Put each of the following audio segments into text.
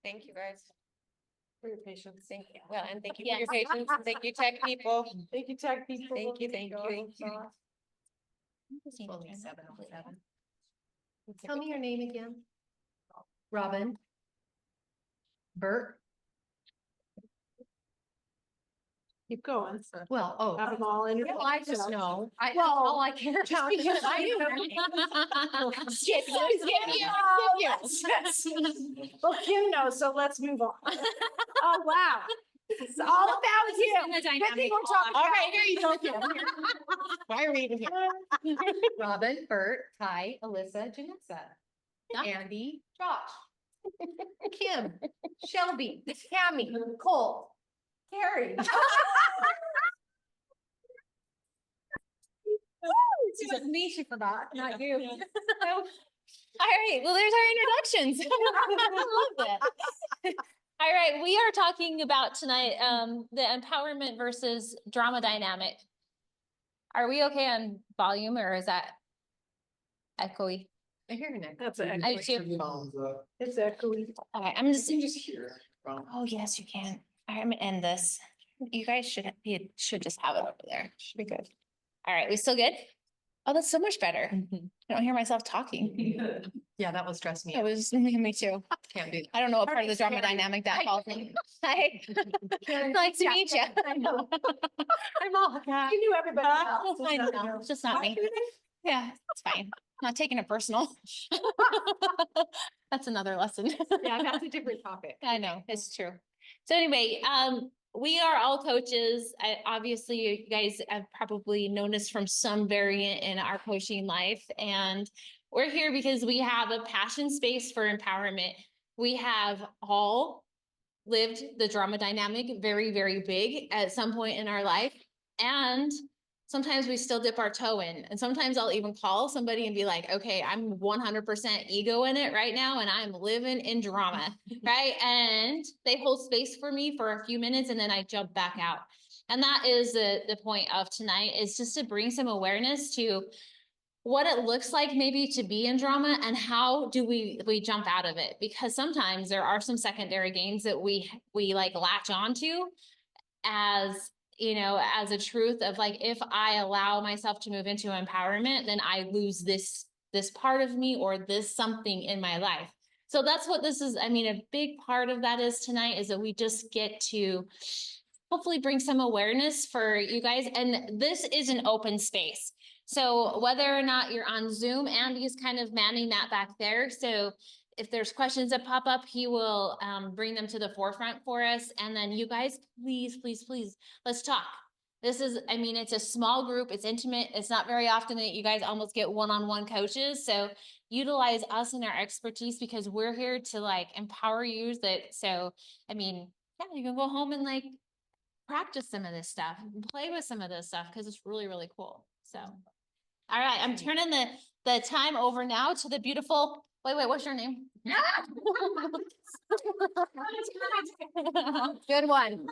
Thank you guys For your patience. thank you. Well, and thank you for your patience. And thank you, tech people. Thank you, tech people. Thank you, thank you. Only 7:07. Tell me your name again. Robin. Bert. Keep going. Well, have them all in your. Well, I just know. Well, all I care about is skip you. Well, Kim knows, so let's move on. Oh, wow. It's all about you. Good thing we're talking All about. right, here you go, Kim. Why are we even here? Robin, Bert, Ty, Alyssa, Janessa, Andy, Josh, Kim, Shelby, Tammy, Colt, Carrie. It's just me, she forgot, not you. All right, well, there's our introductions. I love that. All right, we are talking about tonight the empowerment versus drama dynamic. Are we okay on volume or is that echoey? I hear you. That's an I do. It's echoey. Okay, I'm just. hear. Oh, yes, you can. All right, I'm gonna end this. You guys should just have it over there. Should be good. All right, we still good? Oh, that's so much better. I don't hear myself talking. Yeah, that was stressing me It out. was me too. Can't do that. I don't know what part of the drama Carrie. dynamic that falls in. Hi. Nice to meet you. I know. I'm all, you knew everybody else. I know, it's just not me. Yeah, it's fine. I'm not taking it personal. That's another lesson. Yeah, that's a different topic. I know, it's true. So anyway, we are all coaches. Obviously, you guys have probably known us from some variant in our coaching life. And we're here because we have a passion space for empowerment. We have all lived the drama dynamic very, very big at some point in our life. And sometimes we still dip our toe in. And sometimes I'll even call somebody and be like, okay, I'm 100% ego in it right now. And I'm living in drama, right? And they hold space for me for a few minutes and then I jump back out. And that is the point of tonight, is just to bring some awareness to what it looks like maybe to be in drama and how do we jump out of it? Because sometimes there are some secondary gains that we like latch onto as, you know, as a truth of like, if I allow myself to move into empowerment, then I lose this part of me or this something in my life. So that's what this is. I mean, a big part of that is tonight is that we just get to hopefully bring some awareness for you guys. And this is an open space. So whether or not you're on Zoom, Andy's kind of manning that back there. So if there's questions that pop up, he will bring them to the forefront for us. And then you guys, please, please, please, let's talk. This is, I mean, it's a small group. It's intimate. It's not very often that you guys almost get one-on-one coaches. So utilize us and our expertise because we're here to like empower you. So, I mean, yeah, you can go home and like practice some of this stuff and play with some of this stuff because it's really, really cool. So, all right, I'm turning the time over now to the beautiful, wait, what's your name? Good one.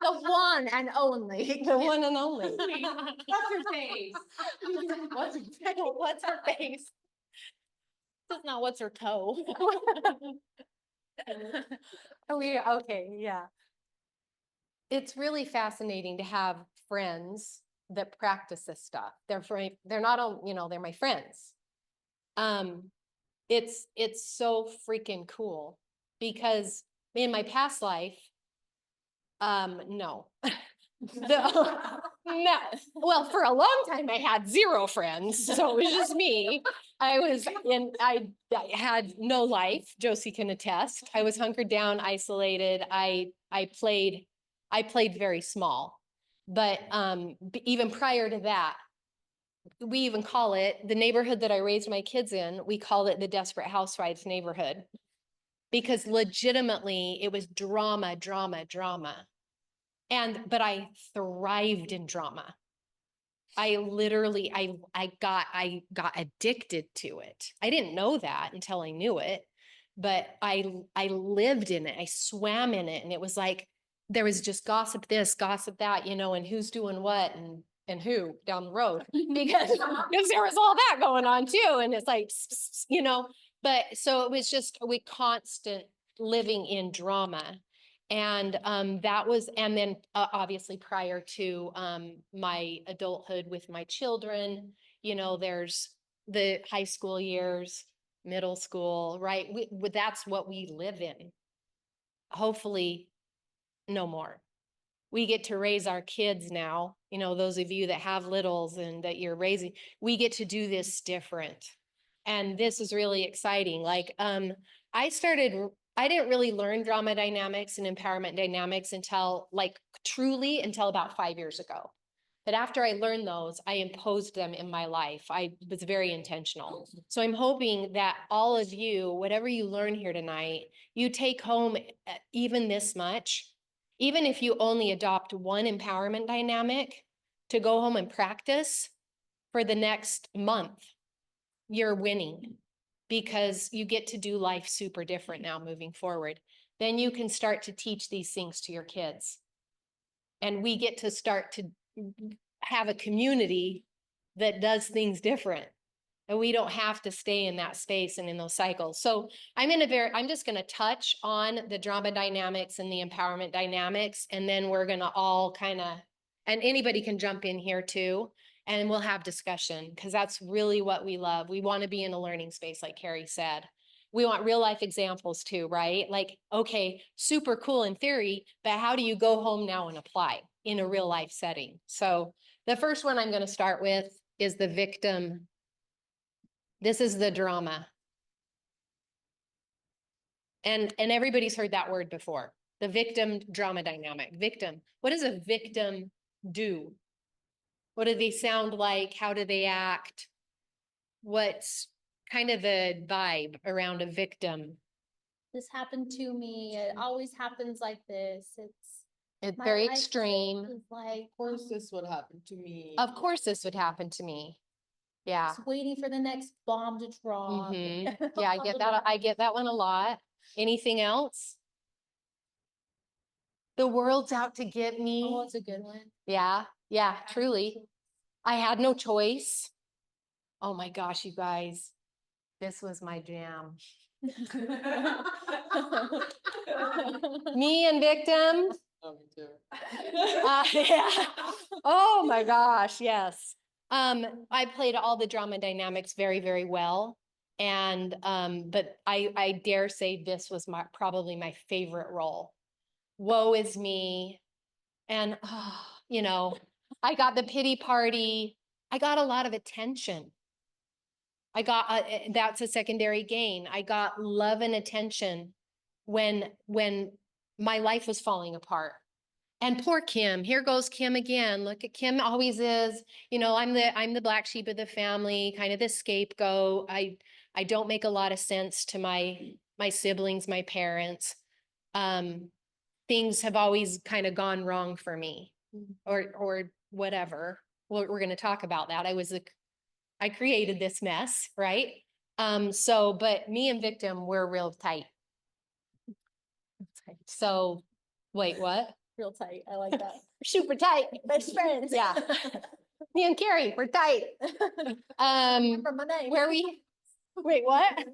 The one and only. The one and only. What's her face? What's her face? This is not what's her toe. Okay, yeah. It's really fascinating to have friends that practice this stuff. They're not all, you know, they're my friends. It's so freaking cool because in my past life, no. No. Well, for a long time, I had 0 friends, so it was just me. I had no life. Josie can attest. I was hunkered down, isolated. I played very small, but even prior to that, we even call it the neighborhood that I raised my kids in. We called it the Desperate Housewives neighborhood because legitimately it was drama, drama, drama. But I thrived in drama. I literally, I got addicted to it. I didn't know that until I knew it, but I lived in it. I swam in it. And it was like, there was just gossip this, gossip that, you know, and who's doing what and who down the road because there was all that going on too. And it's like, you know, but so it was just a constant living in drama. And that was, and then obviously prior to my adulthood with my children, there's the high school years, middle school, right? That's what we live in. Hopefully, no more. We get to raise our kids now, those of you that have littles and that you're raising, we get to do this different. And this is really exciting. Like, I didn't really learn drama dynamics and empowerment dynamics until about 5 years ago. But after I learned those, I imposed them in my life. I was very intentional. So I'm hoping that all of you, whatever you learn here tonight, you take home even this much. Even if you only adopt one empowerment dynamic to go home and practice for the next month, you're winning because you get to do life super different now moving forward. Then you can start to teach these things to your kids. And we get to start to have a community that does things different. And we don't have to stay in that space and in those cycles. So I'm just going to touch on the drama dynamics and the empowerment dynamics. And then we're going to all and anybody can jump in here too. And we'll have discussion because that's really what we love. We want to be in a learning space, like Carrie said. We want real life examples too, right? Like, okay, super cool in theory, but how do you go home now and apply in a real life setting? So the first one I'm going to start with is the victim. This is the drama. And everybody's heard that word before. The victim drama dynamic. Victim. What does a victim do? What do they sound like? How do they act? What's kind of the vibe around a victim? This happened to me. It always happens like this. It's very extreme. Of course this would happen to me. Of course this would happen to me. Yeah. Just waiting for the next bomb to drop. Yeah, I get that. I get that one a lot. Anything else? The world's out to get me. Oh, it's a good one. Yeah, truly. I had no choice. Oh my gosh, you guys. This was my jam. Me and victim. Oh, me too. Yeah. Oh my gosh, yes. I played all the drama dynamics very, very well. And but I dare say this was probably my favorite role. Woe is me. And I got the pity party. I got a lot of attention. I got that's a secondary gain. I got love and attention when my life was falling apart. And poor Kim, here goes Kim again. Look at Kim always is, I'm the black sheep of the family, kind of the scapegoat. I don't make a lot of sense to my siblings, my parents. Things have always kind of gone wrong for me or whatever. Well, we're going to talk about that. I created this mess, right? But me and victim, we're real tight. So wait, what? Real tight. I like that. Super tight. Best friends. Yeah. Me and Carrie, we're tight. Remember my name. Wait, what?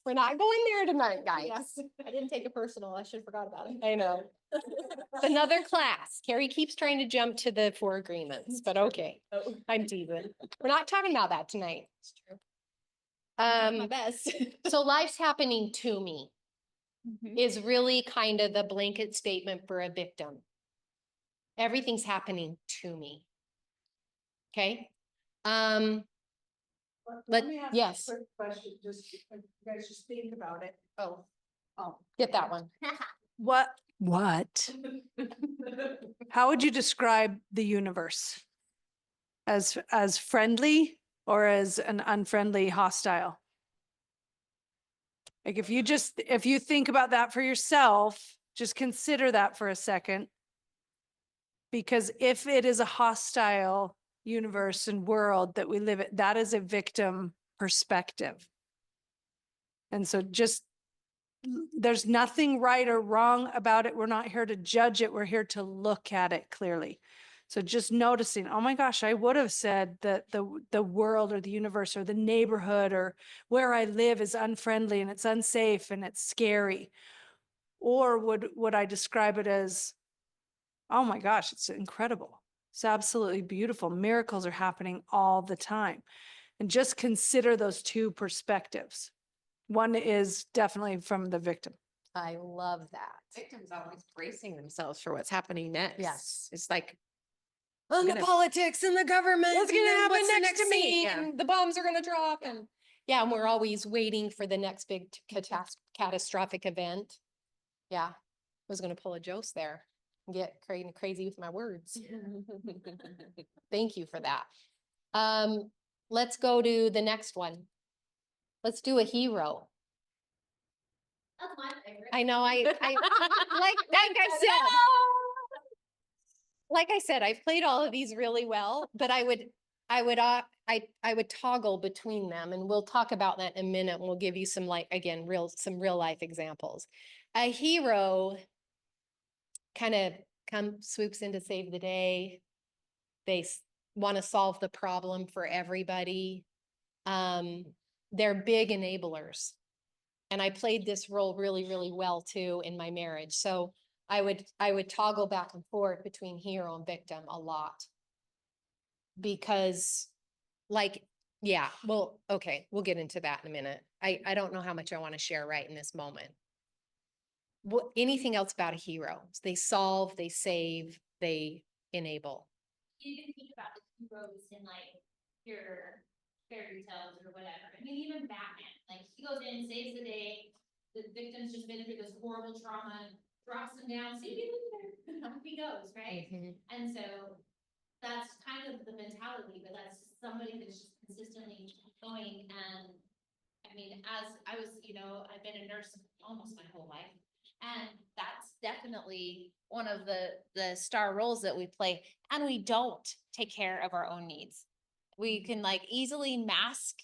We're not going there tonight, guys. Yes. I didn't take it personal. I should have forgot about it. I know. Another class. Carrie keeps trying to jump to the 4 agreements, but okay. Oh. I'm teasing. We're not talking about that tonight. It's true. My best. So life's happening to me is really kind of the blanket statement for a victim. Everything's happening to me. Okay. Let me ask yes. a quick question, just you guys just think about it. Oh, Oh, get that one. What? How would you describe the universe? As friendly or as an unfriendly, hostile? Like if you think about that for yourself, just consider that for a second. Because if it is a hostile universe and world that we live in, that is a victim perspective. And so there's nothing right or wrong about it. We're not here to judge it. We're here to look at it clearly. So just noticing, oh my gosh, I would have said that the world or the universe or the neighborhood or where I live is unfriendly and it's unsafe and it's scary. Or would I describe it as, oh my gosh, it's incredible. It's absolutely beautiful. Miracles are happening all the time. And just consider those two perspectives. One is definitely from the victim. I love that. Victims always bracing themselves for what's happening next. Yes. It's like, On the gonna- politics and the government. What's gonna and then happen what's the next to me? scene, Yeah. and the bombs are gonna drop and yeah, and we're always waiting for the next big catastrophic event. Yeah, I was gonna pull a Jose there and get crazy with my words. Thank you for that. Let's go to the next one. Let's do a hero. That's my favorite. I know, like I said, I've played all of these really well, but I would toggle between them, and we'll talk about that in a minute. And we'll give you some some real life examples. A hero kind of swoops in to save the day. They want to solve the problem for everybody. They're big enablers. And I played this role really, really well too in my marriage. So I would toggle back and forth between hero and victim a lot. Because okay, we'll get into that in a minute. I don't know how much I want to share right in this moment. Anything else about a hero? They solve, they save, they enable. You can think about the heroes in like your fairy tales or whatever. I mean, even Batman, like he goes in, saves the day. The victim's just been through this horrible trauma, drops him down, see you later. Off he goes, right? And so that's kind of the mentality, but that's somebody that's just consistently going. And I mean, as I was, I've been a nurse almost my whole life. And that's definitely one of the star roles that we play. And we don't take care of our own needs. We can like easily mask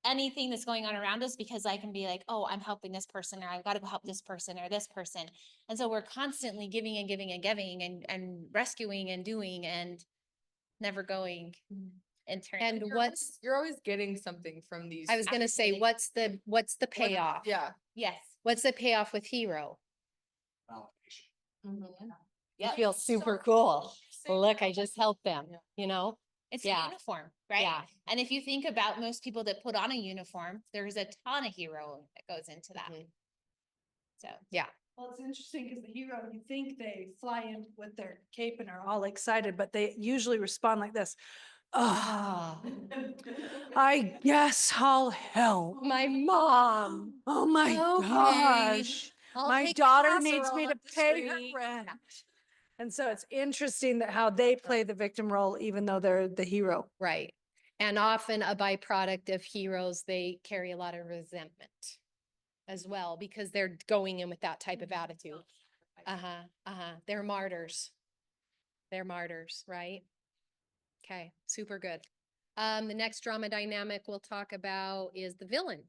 anything that's going on around us because I can be like, oh, I'm helping this person, or I've got to go help this person or this person. And so we're constantly giving and giving and giving and rescuing and doing and never going in turn. And You're always getting something from these. I was gonna say, what's the payoff? Yeah. yes. What's the payoff with hero? Mhm. You feel super cool. Look, I just helped them, It's Yeah. a uniform, right? Yeah. And if you think about most people that put on a uniform, there's a ton of hero that goes into that. Mhm. So Well, it's interesting because the hero, you think they fly in with their cape and are all excited, but they usually respond like this. Oh, I guess I'll help. My mom. Oh my Okay. gosh. I'll My take daughter needs casserole me to up the pay her street. rent. And so it's interesting that how they play the victim role, even though they're the hero. Right. And often a byproduct of heroes, they carry a lot of resentment as well because they're going in with that type of attitude. They're martyrs. They're martyrs, right? Okay, super good. The next drama dynamic we'll talk about is the villain.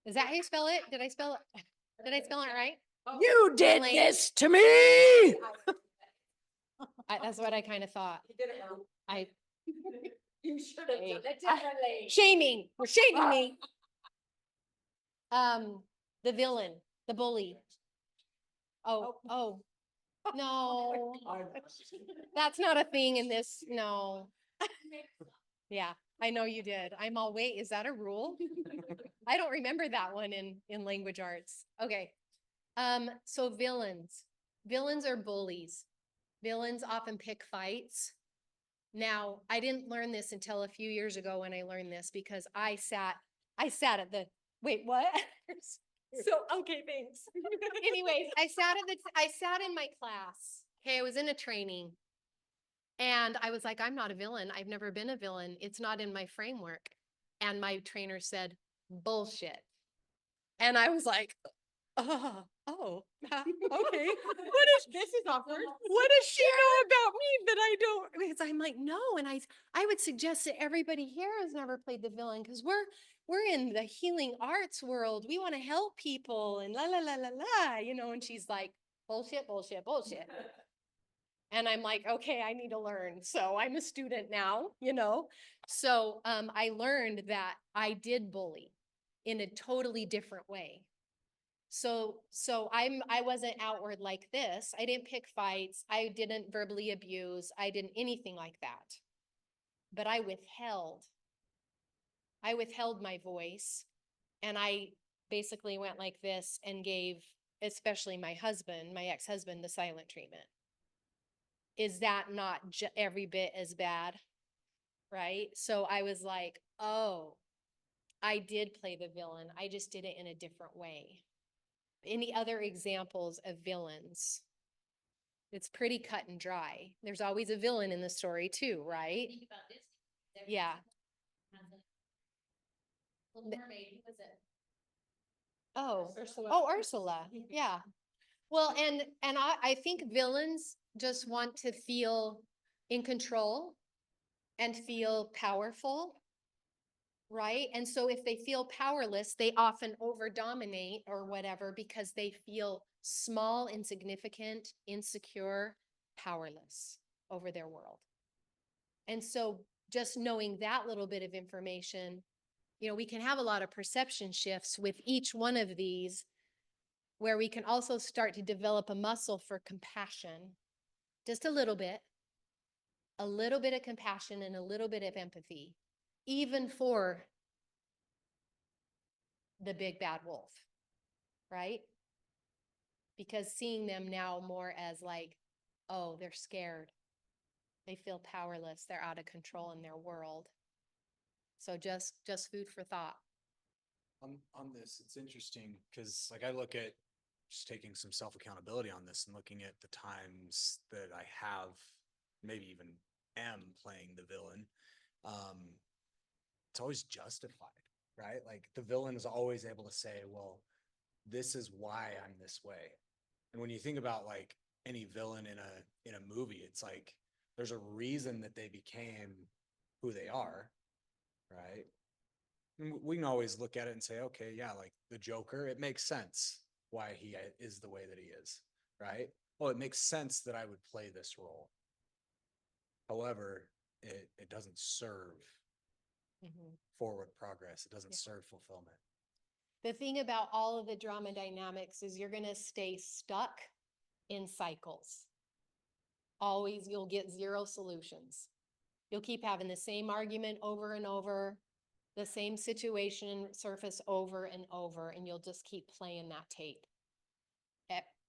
Is that how you spell it? Did I spell it right? You did Elaine. this to me. That's what I kind of thought. I You should have done it differently. Shaming. We're shaming me. The villain, the bully. Oh, no. That's not a thing in this. No. Yeah, I know you did. I'm all, wait, is that a rule? I don't remember that one in language arts. Okay. So villains. Villains are bullies. Villains often pick fights. Now, I didn't learn this until a few years ago when I learned this because I sat at the, wait, what? So, okay, thanks. Anyways, I sat in my class. Okay, I was in a training and I was like, I'm not a villain. I've never been a villain. It's not in my framework. And my trainer said, bullshit. And I was like, okay. This is awkward. What does she know about me that I don't? Because I'm like, no. And I would suggest that everybody here has never played the villain because we're in the healing arts world. We want to help people and la la la la la, and she's like, bullshit, bullshit, bullshit. And I'm like, okay, I need to learn. So I'm a student now, So I learned that I did bully in a totally different way. So I wasn't outward like this. I didn't pick fights. I didn't verbally abuse. I didn't anything like that. But I withheld. I withheld my voice, and I basically went like this and gave, especially my husband, my ex-husband, the silent treatment. Is that not every bit as bad? Right? So I was like, oh, I did play the villain. I just did it in a different way. Any other examples of villains? It's pretty cut and dry. There's always a villain in the story too, right? Think about Disney. Yeah. Little Mermaid, who was it? Oh, Ursula. oh, Ursula. Yeah. Well, and I think villains just want to feel in control and feel powerful, right? And so if they feel powerless, they often over dominate or whatever because they feel small, insignificant, insecure, powerless over their world. And so just knowing that little bit of information, we can have a lot of perception shifts with each one of these, where we can also start to develop a muscle for compassion, just a little bit of compassion and a little bit of empathy, even for the big bad wolf, right? Because seeing them now more as like, oh, they're scared. They feel powerless. They're out of control in their world. So just food for thought. On this, it's interesting because like I look at just taking some self-accountability on this and looking at the times that I have, maybe even am playing the villain. It's always justified, right? Like the villain is always able to say, well, this is why I'm this way. And when you think about like any villain in a movie, it's like there's a reason that they became who they are, right? And we can always look at it and say, okay, yeah, like the Joker, it makes sense why he is the way that he is, right? Well, it makes sense that I would play this role. However, it doesn't serve forward progress. It doesn't serve fulfillment. The thing about all of the drama dynamics is you're going to stay stuck in cycles. Always, you'll get zero solutions. You'll keep having the same argument over and over, the same situation surface over and over, and you'll just keep playing that tape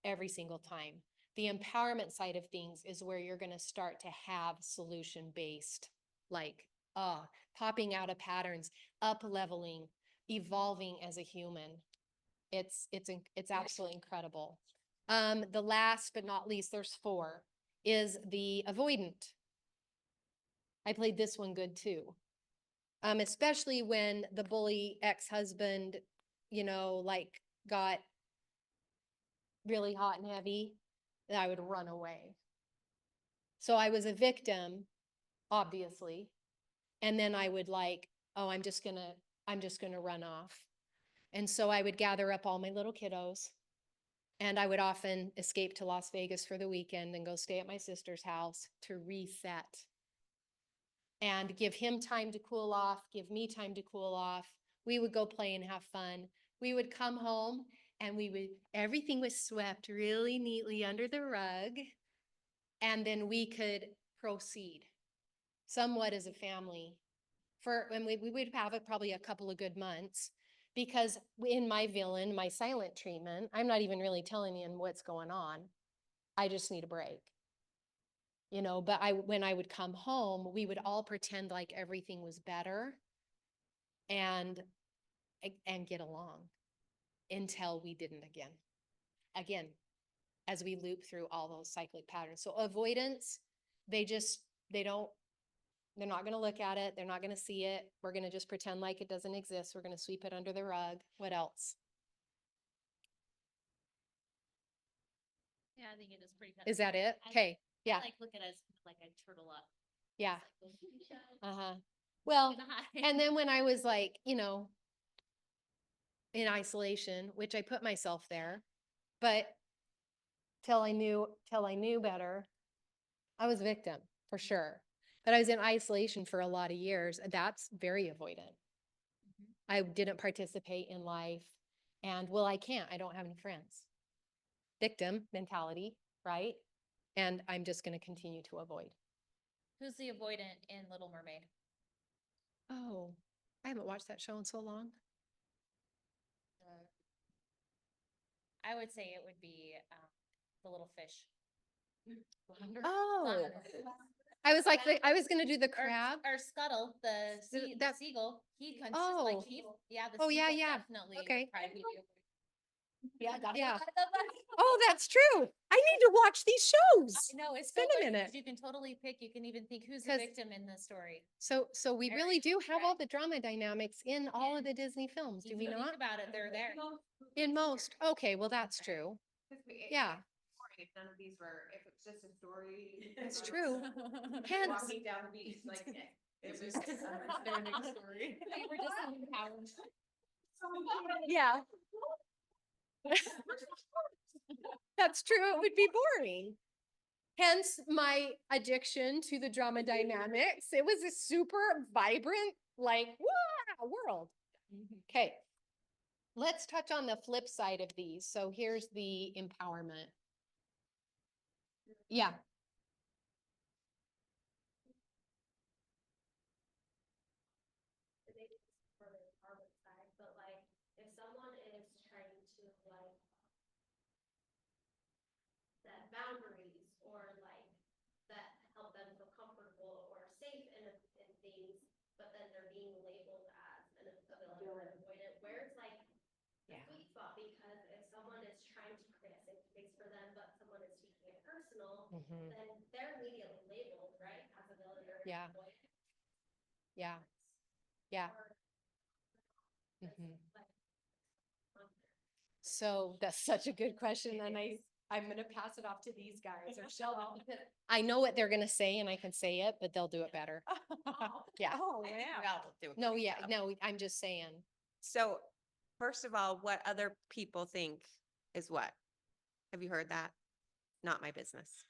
every single time. The empowerment side of things is where you're going to start to have solution-based, like popping out of patterns, up-leveling, evolving as a human. It's absolutely incredible. The last but not least, there's 4, is the avoidant. I played this one good too. Especially when the bully ex-husband, like got really hot and heavy, that I would run away. So I was a victim, obviously. And then I would like, oh, I'm just gonna run off. And so I would gather up all my little kiddos, and I would often escape to Las Vegas for the weekend and go stay at my sister's house to reset and give him time to cool off, give me time to cool off. We would go play and have fun. We would come home and everything was swept really neatly under the rug. And then we could proceed somewhat as a family. And we would have it probably a couple of good months, because in my villain, my silent treatment, I'm not even really telling him what's going on. I just need a break. But when I would come home, we would all pretend like everything was better and get along until we didn't again, as we loop through all those cyclic patterns. So avoidance, they're not going to look at it. They're not going to see it. We're going to just pretend like it doesn't exist. We're going to sweep it under the rug. What else? Yeah, I think it is pretty. Is that it? Okay. Yeah. Like look at us like a turtle up. Yeah. Well, and then when I was like, in isolation, which I put myself there, but till I knew better, I was a victim for sure. But I was in isolation for a lot of years. And that's very avoidant. I didn't participate in life. And well, I can't. I don't have any friends. Victim mentality, right? And I'm just going to continue to avoid. Who's the avoidant in Little Mermaid? Oh, I haven't watched that show in so long. I would say it would be the little fish. Oh, Flounder. I was like, I was going to do the Or, crab. or Scuttle, the that- seagull. He comes Oh. like he, yeah, the Oh, yeah, seagull yeah. definitely would Okay. probably be yeah, Yeah. Oh, that's true. I need to watch these shows. I know it's It's been so a good minute. 'cause you can totally pick. You can even think who's the 'Cause- victim in the story. So we Very really do have correct. all the drama dynamics in all of the Disney films, do If we you not? think about it, they're there. In most. Okay, well, that's true. Yeah. If none of these were, if it's just a story. That's true. Hence, Walking down the beach, like, it's just understanding story. They were just empowered. yeah. That's true. It would be boring. Hence my addiction to the drama dynamics. It was a super vibrant, like, wow, world. Okay. Let's touch on the flip side of these. So here's the empowerment. Yeah. But like, if someone is trying to like set boundaries or like that help them feel comfortable or safe in things, but then they're being labeled as a villain or an avoidant, where it's like a sweet spot, because if someone is trying to create a safe space for them, but someone is taking it personal, then they're immediately labeled, right, as a villain or an Yeah. avoidant. Yeah. Yeah. Or Mhm. like, So that's such a good question. And I'm going to pass it off to these guys or Shelby. I know what they're going to say and I can say it, but they'll do it better. Yeah. Oh, yeah. No, yeah, no, I'm just saying. So, first of all, what other people think is what? Have you heard that? Not my business.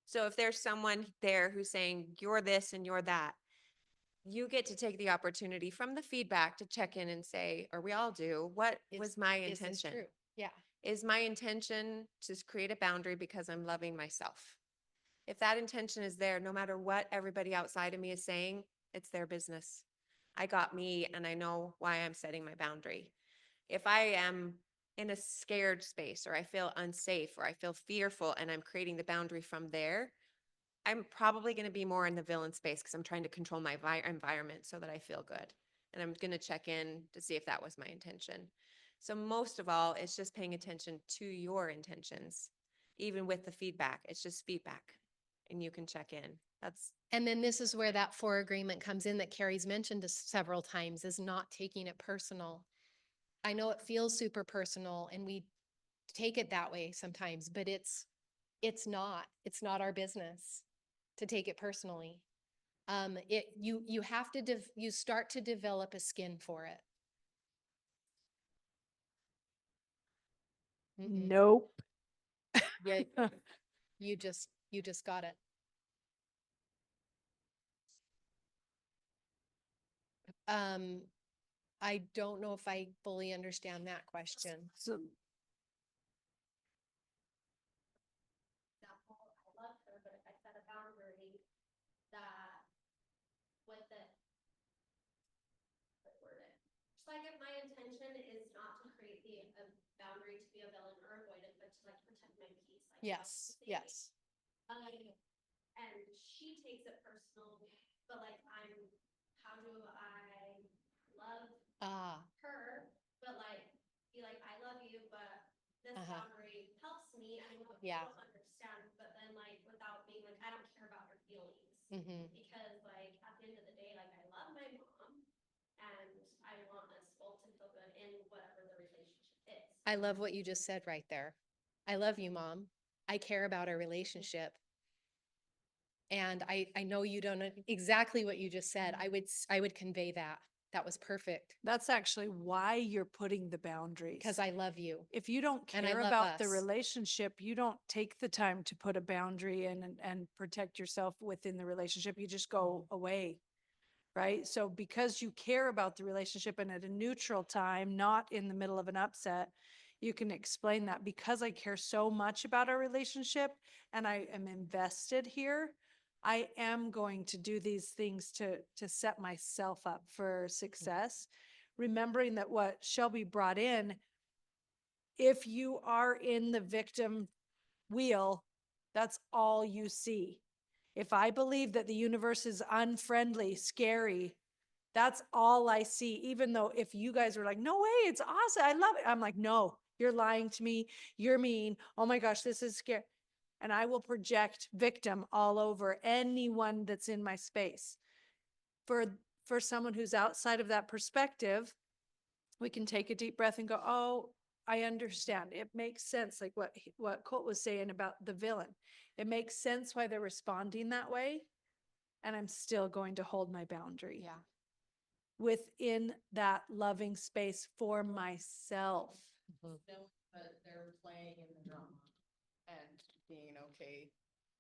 So if there's someone there who's saying you're this and you're that, you get to take the opportunity from the feedback to check in and say, or we all do, what was my Is this intention? true? Yeah. Is my intention to create a boundary because I'm loving myself? If that intention is there, no matter what everybody outside of me is saying, it's their business. I got me and I know why I'm setting my boundary. If I am in a scared space or I feel unsafe or I feel fearful and I'm creating the boundary from there, I'm probably going to be more in the villain space because I'm trying to control my environment so that I feel good. And I'm going to check in to see if that was my intention. So most of all, it's just paying attention to your intentions, even with the feedback. It's just feedback and you can check in. That's And then this is where that 4 agreement comes in that Carrie's mentioned several times, is not taking it personal. I know it feels super personal and we take it that way sometimes, but it's not our business to take it personally. You have to, you start to develop a skin for it. Mm-mm. Nope. Yeah, you just got it. I don't know if I fully understand that question. So example, I love her, but if I set a boundary that with it, word it. Just like if my intention is not to create a boundary to be a villain or avoidant, but to like protect my peace. Like Yes, yes. And she takes it personal, but like how do I love Ah, her, but like be like, I love you, but this boundary helps me. I know Yeah. you don't understand, but then like without being like, I don't care about your feelings. Because like at the end of the day, like I love my mom and I want us both to feel good in whatever the relationship is. I love what you just said right there. I love you, Mom. I care about our relationship. And I know you don't know exactly what you just said. I would convey that. That was perfect. That's actually why you're putting the boundaries. Because I love you. If you don't and I care love about the us. relationship, you don't take the time to put a boundary in and protect yourself within the relationship. You just go away. Right? So because you care about the relationship and at a neutral time, not in the middle of an upset, you can explain that because I care so much about our relationship and I am invested here, I am going to do these things to set myself up for success. Remembering that what Shelby brought in, if you are in the victim wheel, that's all you see. If I believe that the universe is unfriendly, scary, that's all I see. Even though if you guys were like, no way, it's awesome, I love it. I'm like, no, you're lying to me. You're mean. Oh my gosh, this is scary. And I will project victim all over anyone that's in my space. For someone who's outside of that perspective, we can take a deep breath and go, oh, I understand. It makes sense. Like what Colt was saying about the villain. It makes sense why they're responding that way. And I'm still going to hold my boundary. Yeah. Within that loving space for myself. Mhm. Know that they're playing in the drama and being okay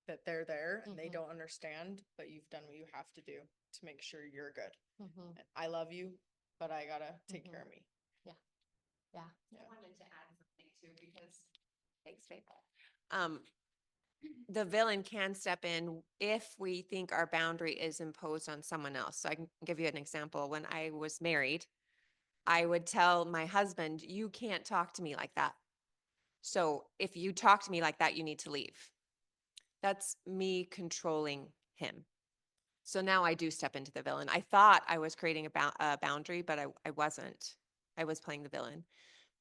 that they're there and they Mhm. don't understand, but you've done what you have to do to make sure you're good. Mhm. And I love you, but I gotta take Mhm. care of me. Yeah. I wanted to add something too, because. Thanks, Faith. The villain can step in if we think our boundary is imposed on someone else. So I can give you an example. When I was married, I would tell my husband, you can't talk to me like that. So if you talk to me like that, you need to leave. That's me controlling him. So now I do step into the villain. I thought I was creating a boundary, but I wasn't. I was playing the villain.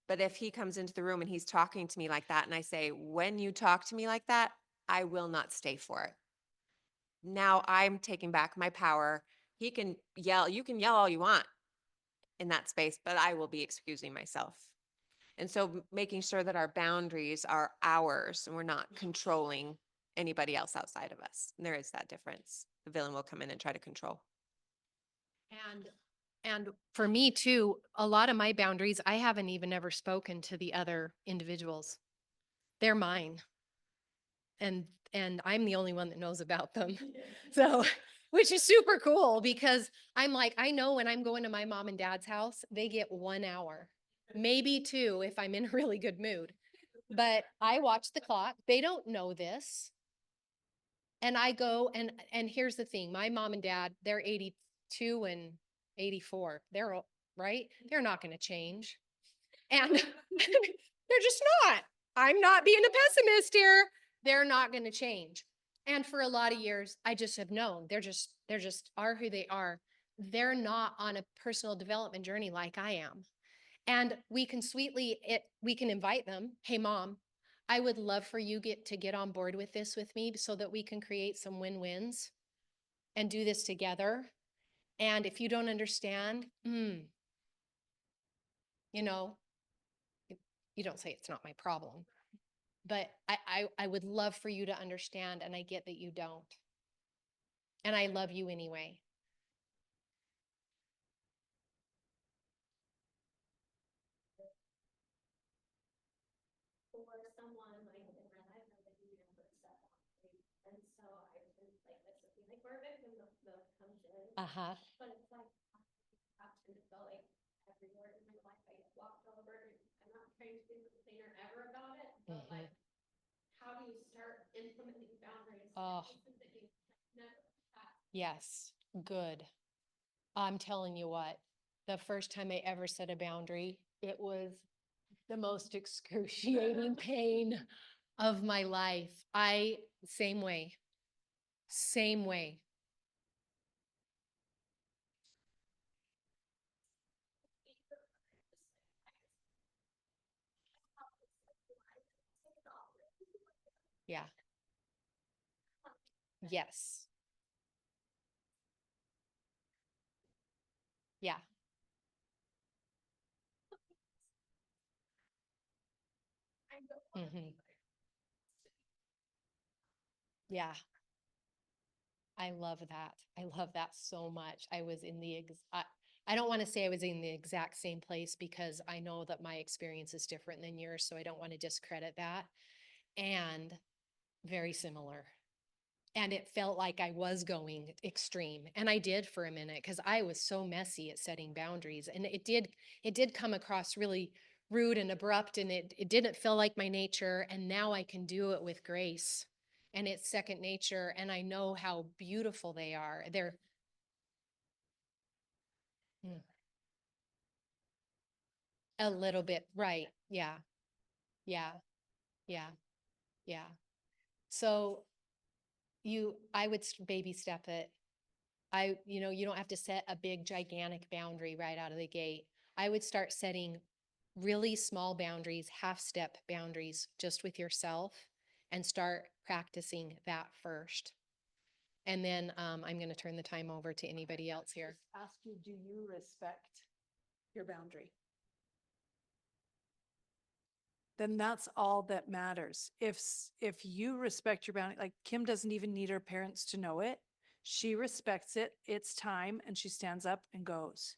But if he comes into the room and he's talking to me like that, and I say, when you talk to me like that, I will not stay for it. Now I'm taking back my power. He can yell, you can yell all you want in that space, but I will be excusing myself. And so making sure that our boundaries are ours and we're not controlling anybody else outside of us. And there is that difference. The villain will come in and try to control. And for me too, a lot of my boundaries, I haven't even ever spoken to the other individuals. They're mine. And I'm the only one that knows about them. So, which is super cool because I'm like, I know when I'm going to my mom and dad's house, they get 1 hour, maybe 2 if I'm in a really good mood. But I watch the clock. They don't know this. And I go and here's the thing. My mom and dad, they're 82 and 84. They're right. They're not going to change. And they're just not. I'm not being a pessimist here. They're not going to change. And for a lot of years, I just have known they're just are who they are. They're not on a personal development journey like I am. And we can we can invite them. Hey, mom, I would love for you to get on board with this with me so that we can create some win-wins and do this together. And if you don't understand, you know, you don't say it's not my problem, but I would love for you to understand. And I get that you don't. And I love you anyway. For someone like in my life, I would never set boundaries. And so I've been like this would be like where a victim of comes in. Uh-huh. But it's like I often felt like everywhere in my life I get walked over. And I'm not trying to be a complainer ever about it, but like how do you start implementing boundaries? Oh. That you never had? Yes. Good. I'm telling you what, the first time I ever set a boundary, it was the most excruciating pain of my life. Same way. Same way. Yeah. Yes. Yeah. Hmm. Yeah. I love that. I love that so much. I was in the I don't want to say I was in the exact same place because I know that my experience is different than yours, so I don't want to discredit that. And very similar. And it felt like I was going extreme. And I did for a minute because I was so messy at setting boundaries. And it did come across really rude and abrupt, and it didn't feel like my nature. And now I can do it with grace. And it's second nature. And I know how beautiful they are. They're mm, a little bit, right. Yeah. Yeah. Yeah. Yeah. So I would baby step it. You don't have to set a big, gigantic boundary right out of the gate. I would start setting really small boundaries, half step boundaries just with yourself and start practicing that first. And then I'm going to turn the time over to anybody else here. Ask you, do you respect your boundary? Then that's all that matters. If you respect your boundary, like Kim doesn't even need her parents to know it. She respects it. It's time, and she stands up and goes.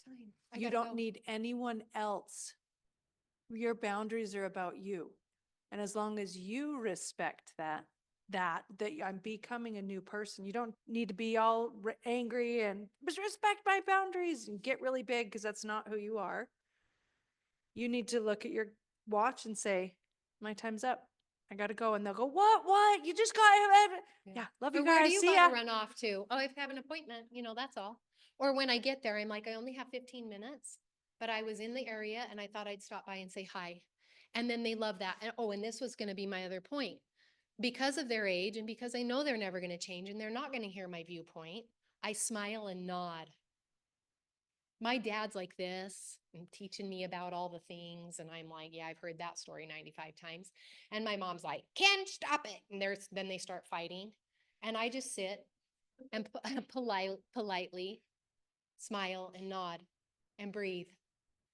Time. I You gotta don't go. need anyone else. Your boundaries are about you. And as long as you respect that I'm becoming a new person, you don't need to be all angry and respect my boundaries and get really big, because that's not who you are. You need to look at your watch and say, my time's up. I gotta go. And they'll go, what? You just got yeah, love Or you where do guys. you See gotta ya. run off to? Oh, I have an appointment, that's all. Or when I get there, I'm like, I only have 15 minutes, but I was in the area and I thought I'd stop by and say hi. And then they love that. And oh, and this was gonna be my other point. Because of their age and because I know they're never gonna change and they're not gonna hear my viewpoint, I smile and nod. My dad's like this and teaching me about all the things. And I'm like, yeah, I've heard that story 95 times. And my mom's like, Ken, stop it. And then they start fighting. And I just sit and politely smile and nod and breathe,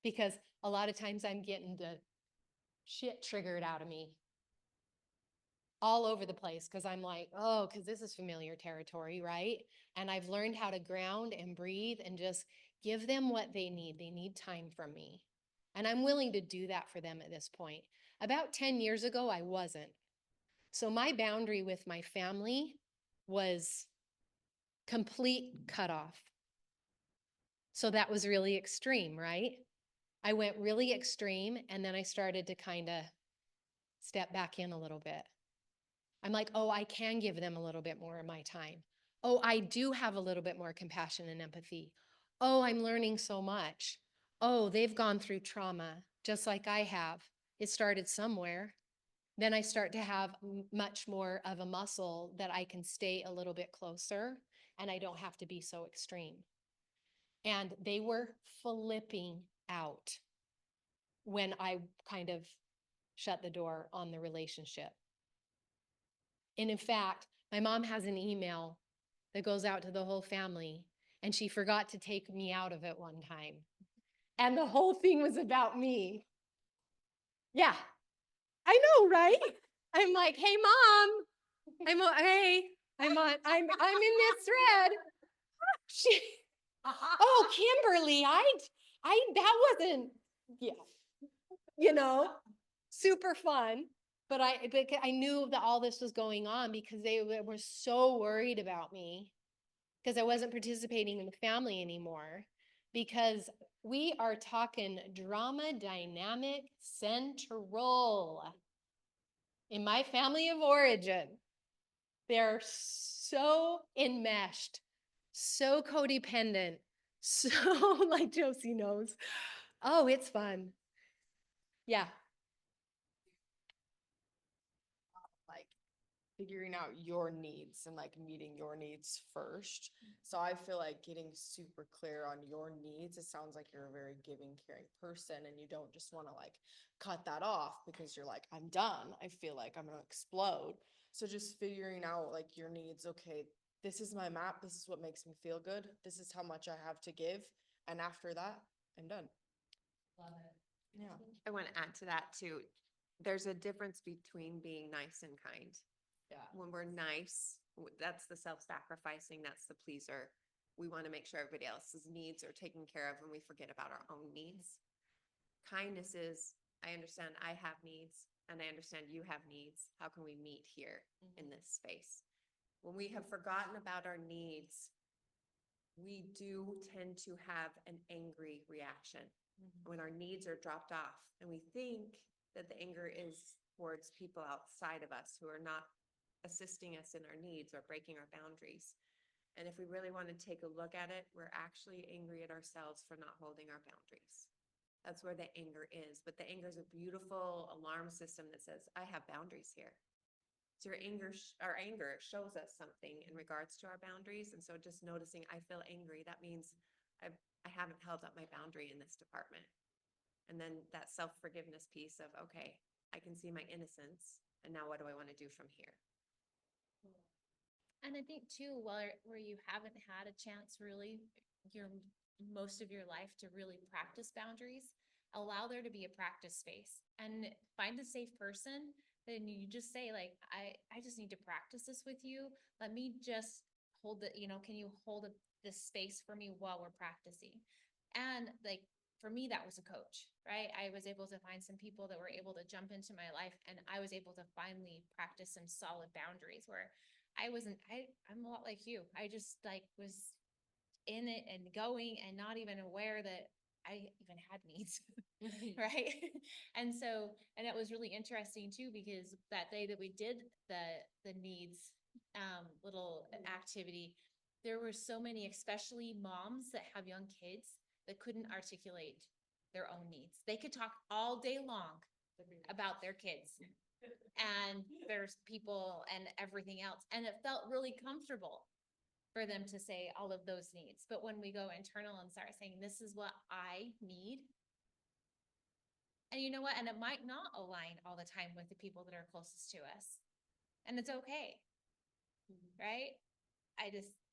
because a lot of times I'm getting the shit triggered out of me all over the place, because I'm like, oh, because this is familiar territory, right? And I've learned how to ground and breathe and just give them what they need. They need time from me. And I'm willing to do that for them at this point. About 10 years ago, I wasn't. So my boundary with my family was complete cutoff. So that was really extreme, right? I went really extreme, and then I started to kind of step back in a little bit. I'm like, oh, I can give them a little bit more of my time. Oh, I do have a little bit more compassion and empathy. Oh, I'm learning so much. Oh, they've gone through trauma just like I have. It started somewhere. Then I start to have much more of a muscle that I can stay a little bit closer and I don't have to be so extreme. And they were flipping out when I kind of shut the door on the relationship. And in fact, my mom has an email that goes out to the whole family, and she forgot to take me out of it one time. And the whole thing was about me. Yeah, I know, right? I'm like, hey, mom, I'm in this thread. She, oh, Kimberly, that wasn't, yeah, super fun. But I knew that all this was going on because they were so worried about me because I wasn't participating in the family anymore. Because we are talking drama dynamic central in my family of origin. They're so enmeshed, so codependent, so like Josie knows. Oh, it's fun. Yeah. Like figuring out your needs and like meeting your needs first. So I feel like getting super clear on your needs, it sounds like you're a very giving, caring person and you don't just want to like cut that off because you're like, I'm done. I feel like I'm going to explode. So just figuring out like your needs. Okay, this is my map. This is what makes me feel good. This is how much I have to give. And after that, I'm done. Love it. Yeah. I want to add to that too. There's a difference between being nice and kind. Yeah. When we're nice, that's the self-sacrificing, that's the pleaser. we want to make sure everybody else's needs are taken care of and we forget about our own needs. Kindness is, I understand I have needs and I understand you have needs. How can we meet here in this space? When we have forgotten about our needs, we do tend to have an angry reaction when our needs are dropped off. And we think that the anger is towards people outside of us who are not assisting us in our needs or breaking our boundaries. And if we really want to take a look at it, we're actually angry at ourselves for not holding our boundaries. That's where the anger is. But the anger is a beautiful alarm system that says, I have boundaries here. So our anger shows us something in regards to our boundaries. And so just noticing I feel angry, that means I haven't held up my boundary in this department. And then that self-forgiveness piece of, okay, I can see my innocence. And now what do I want to do from here? And I think too, where you haven't had a chance really most of your life to really practice boundaries, allow there to be a practice space and find a safe person. Then you just say like, I just need to practice this with you. Let me just hold can you hold this space for me while we're practicing? And like, for me, that was a coach, right? I was able to find some people that were able to jump into my life and I was able to finally practice some solid boundaries where I'm a lot like you. I just like was in it and going and not even aware that I even had needs. Right. And it was really interesting too, because that day that we did the needs little activity, there were so many, especially moms that have young kids that couldn't articulate their own needs. They could talk all day long about their kids and there's people and everything else. And it felt really comfortable for them to say all of those needs. But when we go internal and start saying, this is what I need. And you know what? And it might not align all the time with the people that are closest to us. And it's okay. Right?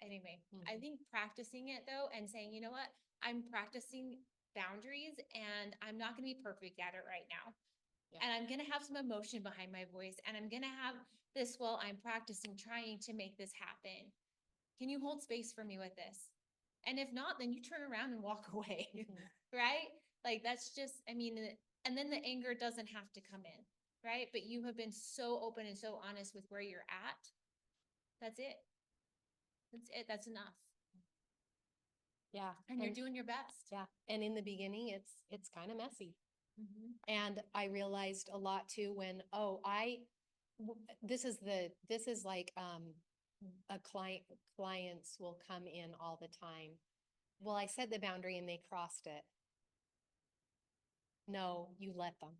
Anyway, I think practicing it though, and saying, you know what? I'm practicing boundaries and I'm not going to be perfect at it right now. Yeah. And I'm going to have some emotion behind my voice and I'm going to have this while I'm practicing, trying to make this happen. Can you hold space for me with this? And if not, then you turn around and walk away, right? Like that's just, and then the anger doesn't have to come in, right? But you have been so open and so honest with where you're at. That's it. That's it. That's enough. Yeah. And you're doing your best. Yeah. And in the beginning, it's kind of messy. And I realized a lot too when, this is like, clients will come in all the time. Well, I set the boundary and they crossed it. No, you let them.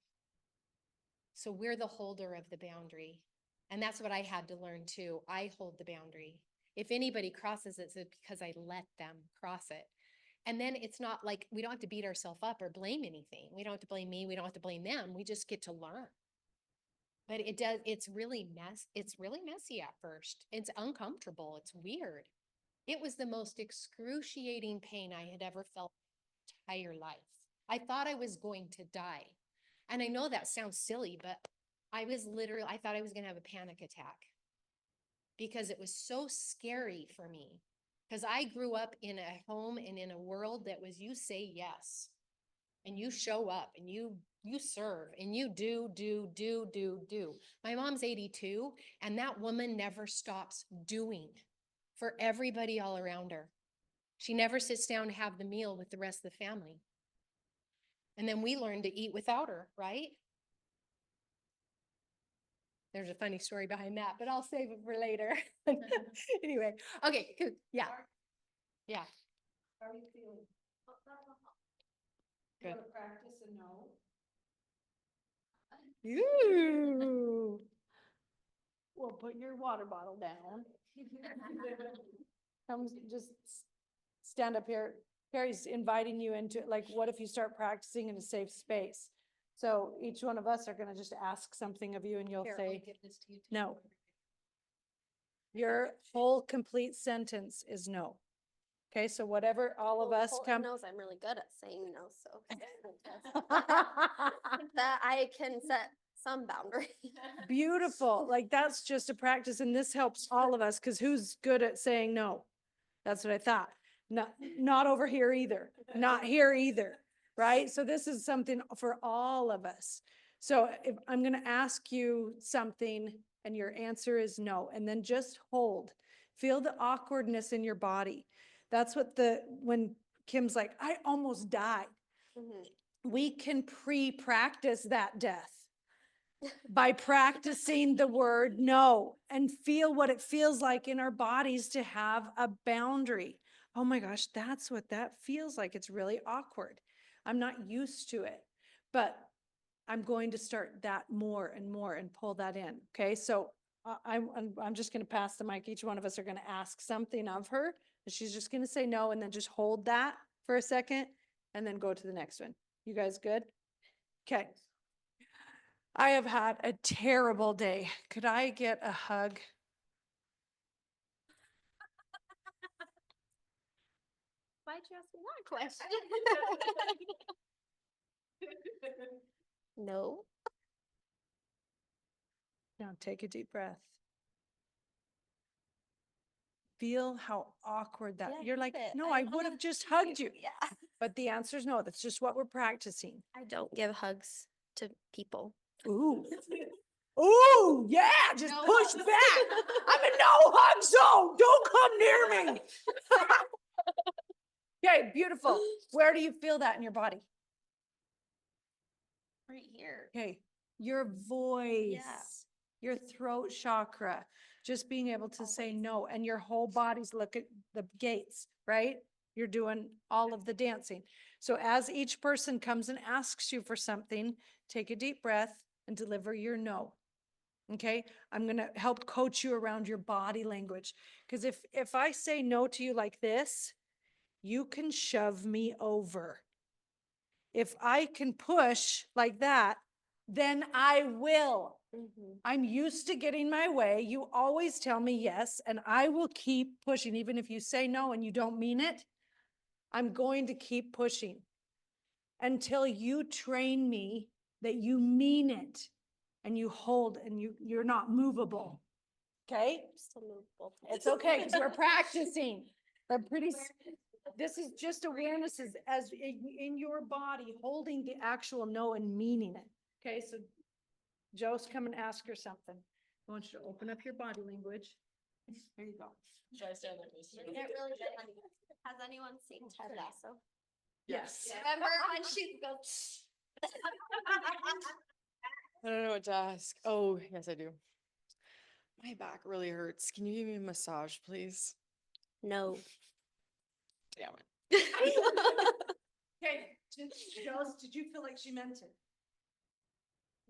So we're the holder of the boundary. And that's what I had to learn too. I hold the boundary. If anybody crosses it, it's because I let them cross it. And then it's not like we don't have to beat ourselves up or blame anything. We don't have to blame me. We don't have to blame them. We just get to learn. But it's really messy at first. It's uncomfortable. It's weird. It was the most excruciating pain I had ever felt in my entire life. I thought I was going to die. And I know that sounds silly, but I thought I was going to have a panic attack because it was so scary for me. Because I grew up in a home and in a world that was, you say yes and you show up and you serve and you do. My mom's 82 and that woman never stops doing for everybody all around her. She never sits down to have the meal with the rest of the family. And then we learn to eat without her, right? There's a funny story behind that, but I'll save it for later. Anyway, okay, good. Yeah. Yeah. How are you feeling? Good. Want to practice a no? Ooh. Well, put your water bottle down. Come, just stand up here. Carrie's inviting you into, like, what if you start practicing in a safe space? So each one of us are gonna just ask something of you and you'll Here, I'll say, give this to you too. no. Your whole complete sentence is no. Okay, so whatever all of us Colt come. knows I'm really good at saying no, so that I can set some boundary. Beautiful. Like that's just a practice and this helps all of us because who's good at saying no? That's what I thought. Not over here either, not here either, right? So this is something for all of us. So if I'm going to ask you something and your answer is no, and then just hold, feel the awkwardness in your body. That's what when Kim's like, I almost died. We can pre-practice that death by practicing the word no and feel what it feels like in our bodies to have a boundary. Oh my gosh, that's what that feels like. It's really awkward. I'm not used to it, but I'm going to start that more and more and pull that in. Okay, so I'm just going to pass the mic. Each one of us are going to ask something of her. And she's just going to say no and then just hold that for a second and then go to the next one. You guys good? Okay. I have had a terrible day. Could I get a hug? Why'd you ask me that question? No. Now take a deep breath. Feel how awkward that. Yeah, You're like, love it. no, I I love would have it. just hugged you. Yeah. But the answer is no. That's just what we're practicing. I don't give hugs to people. Ooh. Ooh, yeah, just No push hugs. back. I'm a no hug zone. Don't come near me. Okay, beautiful. Where do you feel that in your body? Right here. Okay, your voice, your throat chakra, just being able to say no, and your whole body's look at the gates, right? You're doing all of the dancing. So as each person comes and asks you for something, take a deep breath and deliver your no. Okay, I'm going to help coach you around your body language. Because if I say no to you like this, you can shove me over. If I can push like that, then I will. I'm used to getting my way. You always tell me yes, and I will keep pushing. Even if you say no and you don't mean it, I'm going to keep pushing until you train me that you mean it and you hold and you're not movable. Okay? Still movable. It's okay because we're practicing. But this is just awareness as in your body, holding the actual no and meaning it. Okay, so Joe's come and ask her something. I want you to open up your body language. There you go. Should I stand like this? Is it really good? Has anyone seen Ted Lasso? Yes. Remember when she goes? I don't know what to ask. Oh, yes, I do. My back really hurts. Can you give me a massage, please? No. Damn it. Okay, Joe, did you feel like she meant it?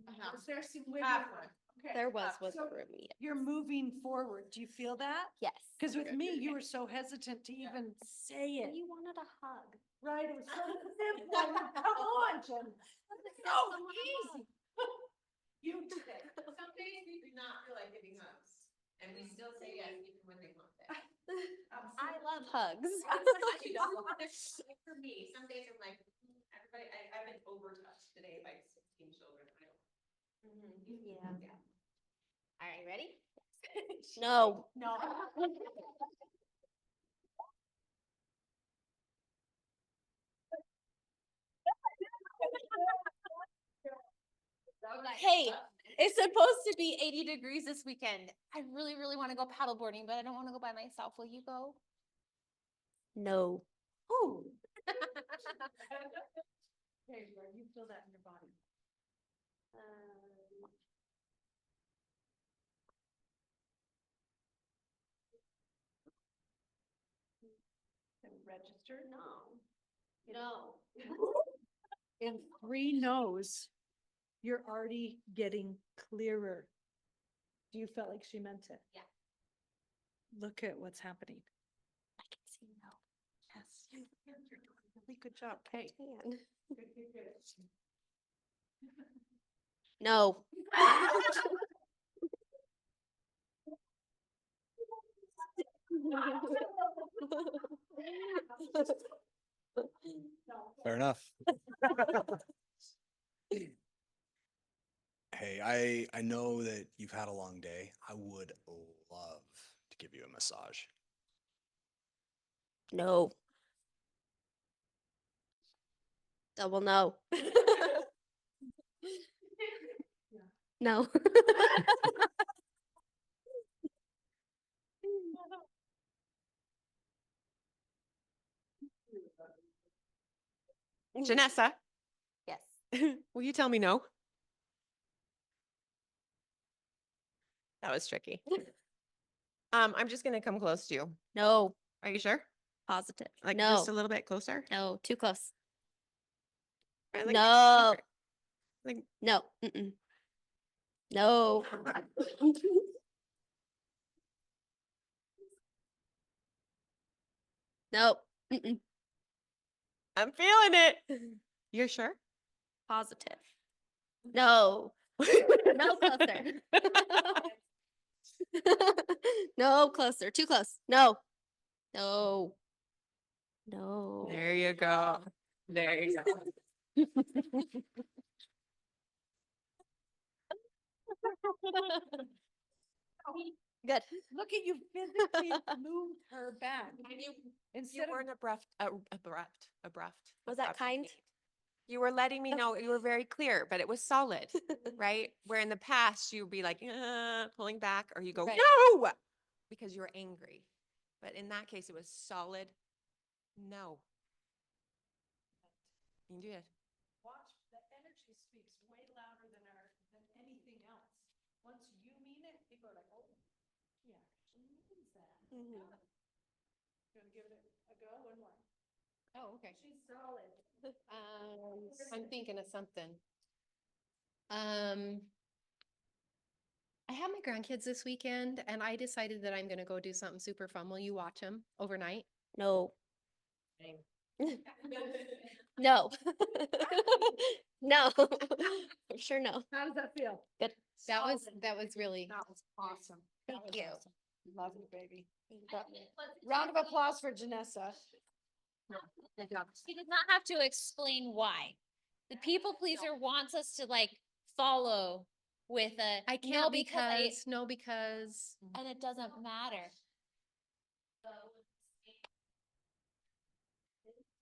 Was there some wiggle Halfway. room? Okay. There was So wiggle room. Yeah. you're moving forward. Do you feel that? Yes. Because with me, you were so hesitant to even say it. You wanted a hug. Right, it was so simple. Come on, Jen. So easy. You today. Some days we do not feel like giving hugs, and we still say yes even when they want that. I love hugs. For me, some days I'm like, everybody, I've been overtouched today by 16 children. Yeah. All right, ready? No. No. Hey, it's supposed to be 80 degrees this weekend. I really, really want to go paddleboarding, but I don't want to go by myself. Will you go? No. Ooh. Okay, where you feel that in your body? Registered? No. No. In 3 no's, you're already getting clearer. Do you feel like she meant it? Yeah. Look at what's happening. I can see no. Yes, you're doing a really good job. Hey. Man. Good, good, good. No. Fair enough. Hey, I know that you've had a long day. I would love to give you a massage. No. Double no. No. Janessa, Yes. will you tell me no? That was tricky. I'm just gonna come close to you. No. Are you sure? Positive. Like no. just a little bit closer? No. Too close. Or, like, No. deeper? Like No. Mm-mm. No. No. Mm-mm. I'm feeling it. You're sure? Positive. No. No closer. No closer. Too close. No. No. No. There you go. There you go. Good. Look at you physically moved her back. You Instead of weren't abrupt. Was that abrupt. kind? You were letting me know, you were very clear, but it was solid, right? Where in the past you would be like, pulling back, or you go, Right. no, because you were angry. But in that case, it was solid, no. You did. watch, the energy speaks way louder than anything else. Once you mean it, people are like, oh, she actually means that. Mhm. You wanna give it a go? One more. Oh, okay. She's solid. I'm thinking of something. I have my grandkids this weekend and I decided that I'm gonna go do something super fun. Will you watch them overnight? No. No. No. For sure no. How does that feel? That was really, That was awesome. That Thank was you. awesome. Love you, baby. Round of applause for Janessa. She does not have to explain why. The people pleaser wants us to like follow with a I no can't because because and it doesn't matter.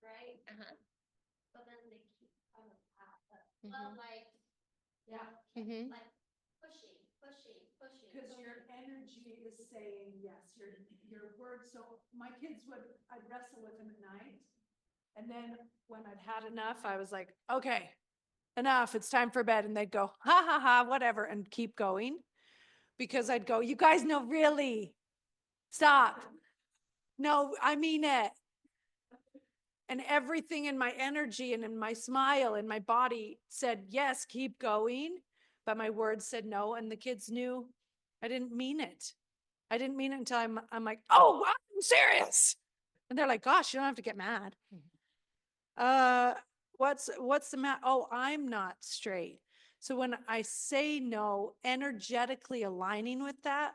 Right? Uh-huh. But then they keep on the path. Mhm. Well, like, yeah, Mhm. like pushing. Because your energy is saying yes, your words, so my kids I'd wrestle with them at night. And then when I'd had enough, I was like, okay, enough, it's time for bed. And they'd go, ha ha ha, whatever, and keep going. Because I'd go, you guys know, really, stop. No, I mean it. And everything in my energy and in my smile and my body said, yes, keep going. But my words said no. And the kids knew I didn't mean it. I didn't mean it until I'm like, oh, I'm serious. And they're like, gosh, you don't have to get mad. What's the matter? Oh, I'm not straight. So when I say no, energetically aligning with that,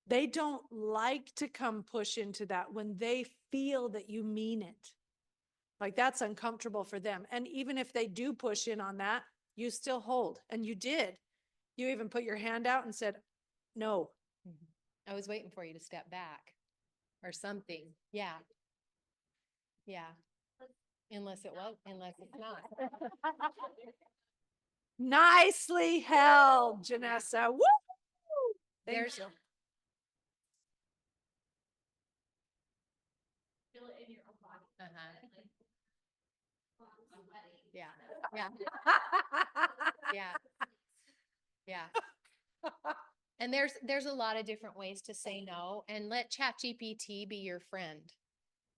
they don't like to come push into that when they feel that you mean it. Like that's uncomfortable for them. And even if they do push in on that, you still hold. And you did. You even put your hand out and said, no. I was waiting for you to step back or something. Yeah. Yeah. Unless it's not. Nicely held, Janessa. Woo! There's, Feel it in your own body. uh-huh. I'm sweating. Yeah. Yeah. Yeah. Yeah. And there's a lot of different ways to say no, and let ChatGPT be your friend.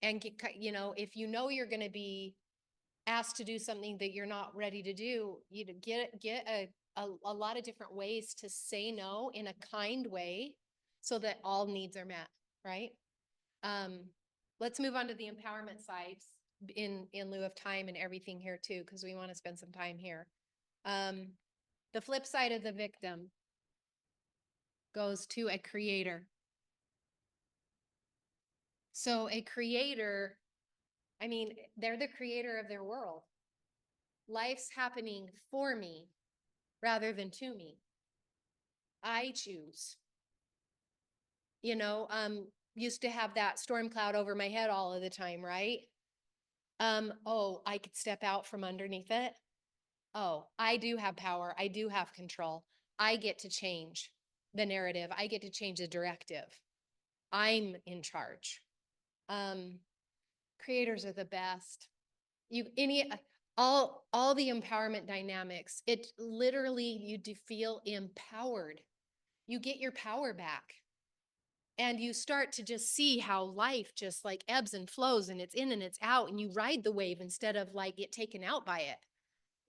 And if you know you're going to be asked to do something that you're not ready to do, you get a lot of different ways to say no in a kind way so that all needs are met, right? Let's move on to the empowerment side in lieu of time and everything here too, because we want to spend some time here. The flip side of the victim goes to a creator. So a creator, I mean, they're the creator of their world. Life's happening for me rather than to me. I choose. Used to have that storm cloud over my head all of the time, right? Oh, I could step out from underneath it. Oh, I do have power. I do have control. I get to change the narrative. I get to change the directive. I'm in charge. Um, Creators are the best. You any all the empowerment dynamics. It literally you do feel empowered. You get your power back. And you start to just see how life just like ebbs and flows and it's in and it's out and you ride the wave instead of like get taken out by it.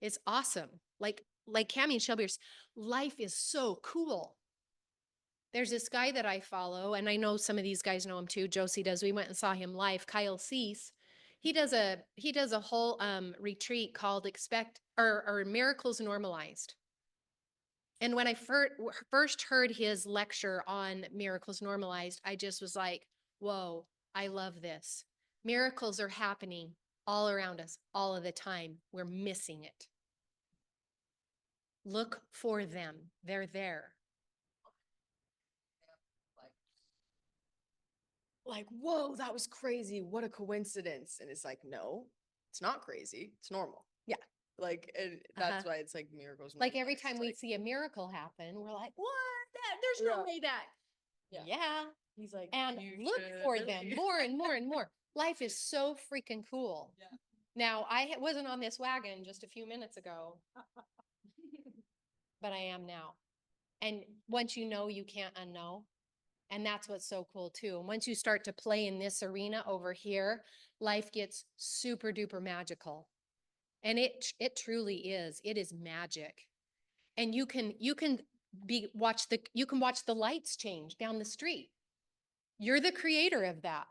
It's awesome. Like Cammie and Shelby, life is so cool. There's this guy that I follow, and I know some of these guys know him too. Josie does. We went and saw him live. Kyle Cease. He does a whole retreat called Expect or Miracles Normalized. And when I first heard his lecture on miracles normalized, I just was like, whoa, I love this. Miracles are happening all around us all of the time. We're missing it. Look for them. They're there. Like, whoa, that was crazy. What a coincidence. And it's like, no, it's not crazy. It's normal. Yeah. Like, that's Uh-huh. why it's like miracles. Like every normalized. time It's we like, see a miracle happen, we're like, what? There's no Yeah. way that. Yeah. Yeah. he's like, And "You look should for really." them more and more and more. Life is so freaking cool. Yeah. Now, I wasn't on this wagon just a few minutes ago, but I am now. And once you know, you can't unknow. And that's what's so cool too. And once you start to play in this arena over here, life gets super duper magical. And it truly is. It is magic. And you can watch the lights change down the street. You're the creator of that.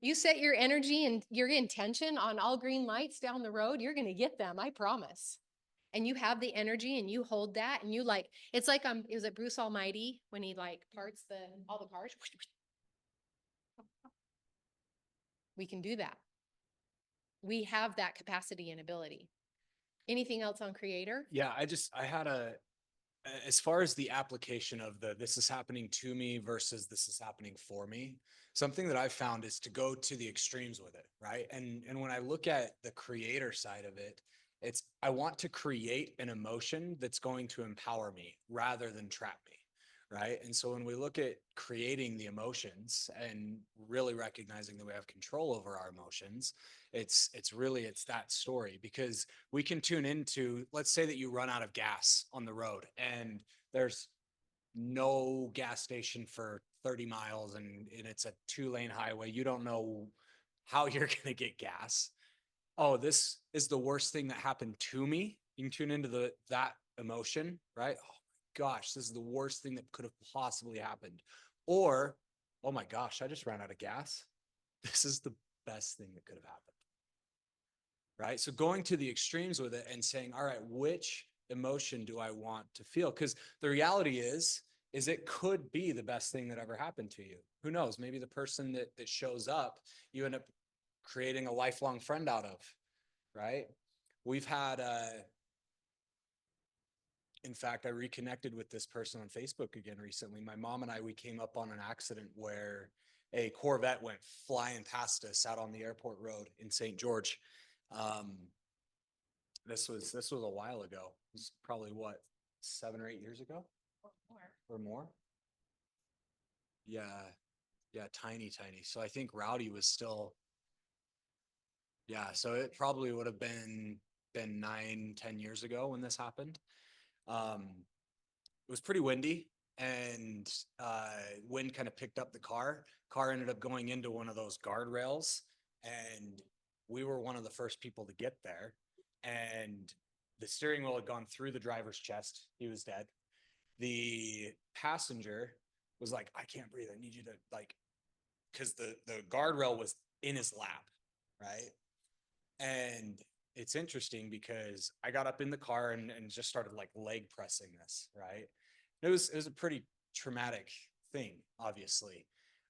You set your energy and your intention on all green lights down the road, you're going to get them, I promise. And you have the energy and you hold that and you like, it's like, is it Bruce Almighty when he like parts all the cars? We can do that. We have that capacity and ability. Anything else on creator? Yeah, I had as far as the application of this is happening to me versus this is happening for me, something that I've found is to go to the extremes with it, right? And when I look at the creator side of it, it's I want to create an emotion that's going to empower me rather than trap me, right? And so when we look at creating the emotions and really recognizing that we have control over our emotions, it's that story, because we can tune into, let's say that you run out of gas on the road and there's no gas station for 30 miles and it's a 2-lane highway. You don't know how you're going to get gas. Oh, this is the worst thing that happened to me. You can tune into that emotion, right? Oh my gosh, this is the worst thing that could have possibly happened. Or, oh my gosh, I just ran out of gas. This is the best thing that could have happened. Right? So going to the extremes with it and saying, all right, which emotion do I want to feel? Because the reality is it could be the best thing that ever happened to you. Who knows? Maybe the person that shows up, you end up creating a lifelong friend out of, right? We've had, in fact, I reconnected with this person on Facebook again recently. My mom and I, we came up on an accident where a Corvette went flying past us out on the airport road in St. George. This was a while ago. It was probably what, 7 or 8 years ago or more. Yeah. Yeah. Tiny. So I think Rowdy was still, yeah. So it probably would have been 9, 10 years ago when this happened. It was pretty windy and wind kind of picked up the car ended up going into one of those guardrails, and we were one of the first people to get there, and the steering wheel had gone through the driver's chest. He was dead. The passenger was like, I can't breathe, I need you to, like, because the guardrail was in his lap, right? And it's interesting because I got up in the car and just started like leg pressing this, right? It was a pretty traumatic thing, obviously.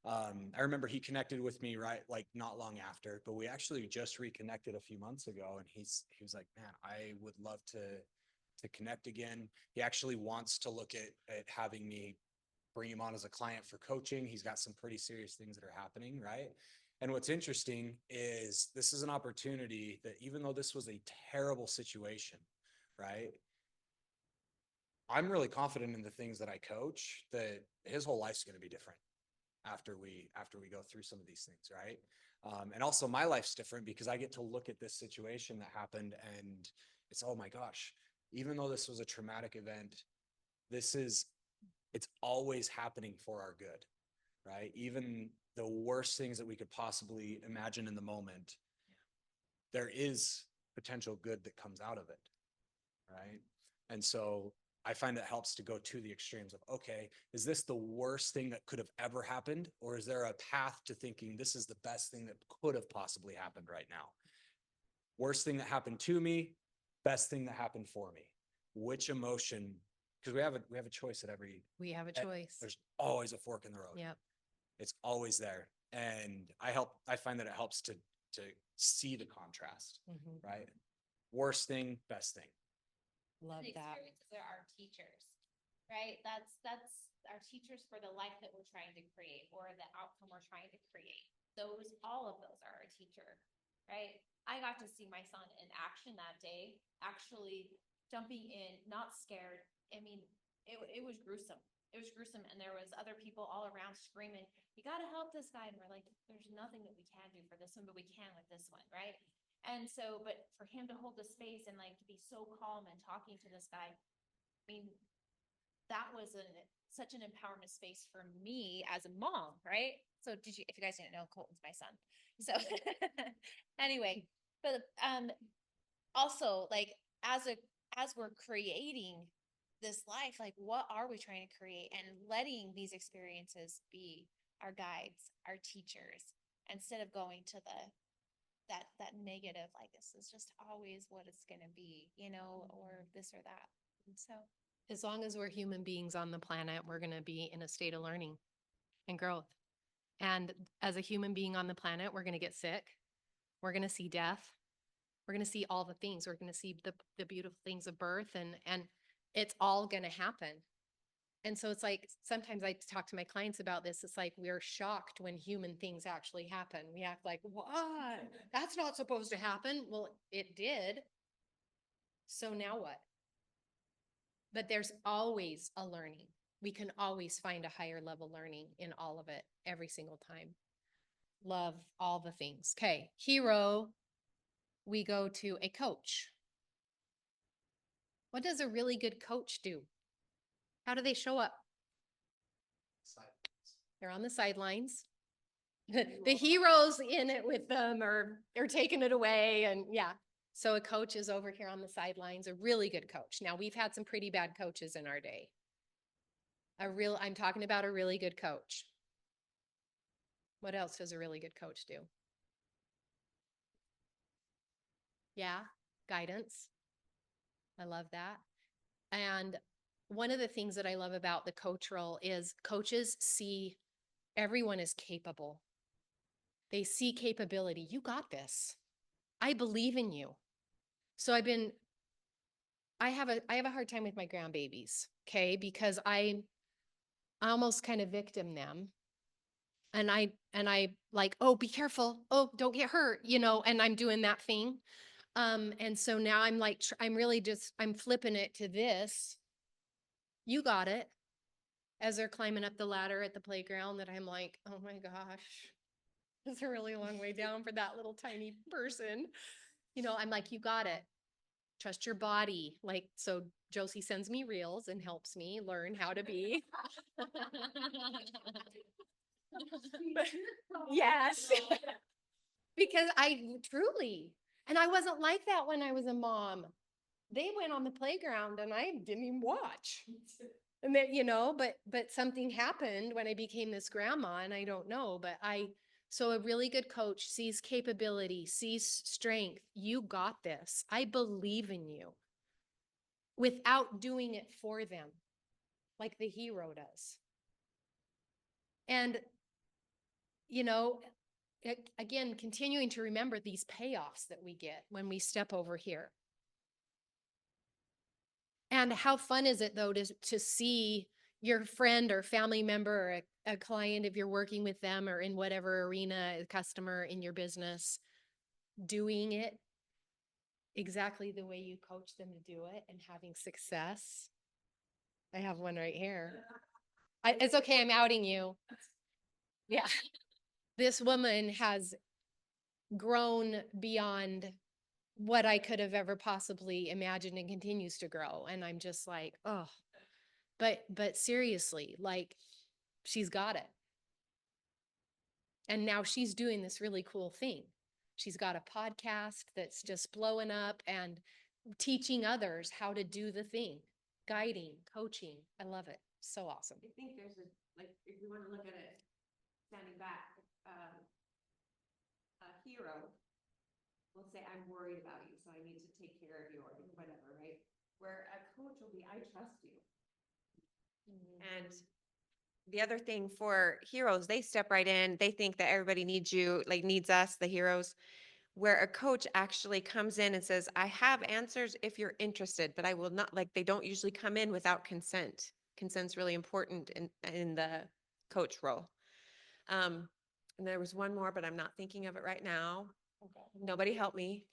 I remember he connected with me right like not long after, but we actually just reconnected a few months ago, and he was like, man, I would love to connect again. He actually wants to look at having me bring him on as a client for coaching. He's got some pretty serious things that are happening, right? And what's interesting is this is an opportunity that even though this was a terrible situation, right? I'm really confident in the things that I coach that his whole life's going to be different after we go through some of these things, right? And also my life's different because I get to look at this situation that happened and it's, oh my gosh, even though this was a traumatic event, it's always happening for our good, right? Even the worst things that we could possibly imagine in the moment, there is potential good that comes out of it, right? And so I find it helps to go to the extremes of, okay, is this the worst thing that could have ever happened? Or is there a path to thinking this is the best thing that could have possibly happened right now? Worst thing that happened to me, best thing that happened for me. Which emotion, because we have a choice at every, We have a choice. there's always a fork in the road. Yep. It's always there. And I find that it helps to see the contrast, Mhm. right? Worst thing, best thing. Love The that. experiences are our teachers, right? That's our teachers for the life that we're trying to create or the outcome we're trying to create. All of those are our teacher, right? I got to see my son in action that day, actually jumping in, not scared. I mean, it was gruesome. It was gruesome. And there was other people all around screaming, you got to help this guy. And we're like, there's nothing that we can do for this one, but we can with this one, right? And so, but for him to hold the space and like to be so calm and talking to this guy, I mean, that was such an empowerment space for me as a mom, right? So if you guys didn't know, Colton's my son. So anyway, but also like as we're creating this life, like what are we trying to create and letting these experiences be our guides, our teachers, instead of going to that negative, like this is just always what it's going to be, or this or that. And so As long as we're human beings on the planet, we're going to be in a state of learning and growth. And as a human being on the planet, we're going to get sick. We're going to see death. We're going to see all the things. We're going to see the beautiful things of birth and it's all going to happen. And so it's like, sometimes I talk to my clients about this. It's like, we're shocked when human things actually happen. We act like, what? That's not supposed to happen. Well, it did. So now what? But there's always a learning. We can always find a higher level learning in all of it every single time. Love all the things. Okay, hero, we go to a coach. What does a really good coach do? How do they show up? They're on the sidelines. The heroes in it with them are taking it away. And yeah, so a coach is over here on the sidelines, a really good coach. Now we've had some pretty bad coaches in our day. I'm talking about a really good coach. What else does a really good coach do? Yeah, guidance. I love that. And one of the things that I love about the coach role is coaches see everyone is capable. They see capability. You got this. I believe in you. So I have a hard time with my grandbabies, okay? Because I almost kind of victim them. And I like, oh, be careful. Oh, don't get hurt, and I'm doing that thing. And so now I'm like, I'm flipping it to this. You got it. As they're climbing up the ladder at the playground, that I'm like, oh my gosh, it's a really long way down for that little tiny person. I'm like, you got it. Trust your body. Like, so Josie sends me reels and helps me learn how to be. Yes. Because and I wasn't like that when I was a mom. They went on the playground and I didn't even watch. And then, but something happened when I became this grandma and I don't know, so a really good coach sees capability, sees strength. You got this. I believe in you without doing it for them like the hero does. And, again, continuing to remember these payoffs that we get when we step over here. And how fun is it though to see your friend or family member or a client, if you're working with them or in whatever arena, a customer in your business, doing it exactly the way you coach them to do it and having success. I have one right here. It's okay, I'm outing you. Yeah. This woman has grown beyond what I could have ever possibly imagined and continues to grow. And I'm just like, oh, but seriously, like she's got it. And now she's doing this really cool thing. She's got a podcast that's just blowing up and teaching others how to do the thing, guiding, coaching. I love it. So awesome. I think there's a, like, if we want to look at it standing back, a hero will say, I'm worried about you, so I need to take care of you or whatever, right? Where a coach will be, I trust you. And the other thing for heroes, they step right in. They think that everybody needs you, like needs us, the heroes. Where a coach actually comes in and says, I have answers if you're interested, but I will not, like, they don't usually come in without consent. Consent's really important in the coach role. And there was one more, but I'm not thinking of it right now. Nobody help me.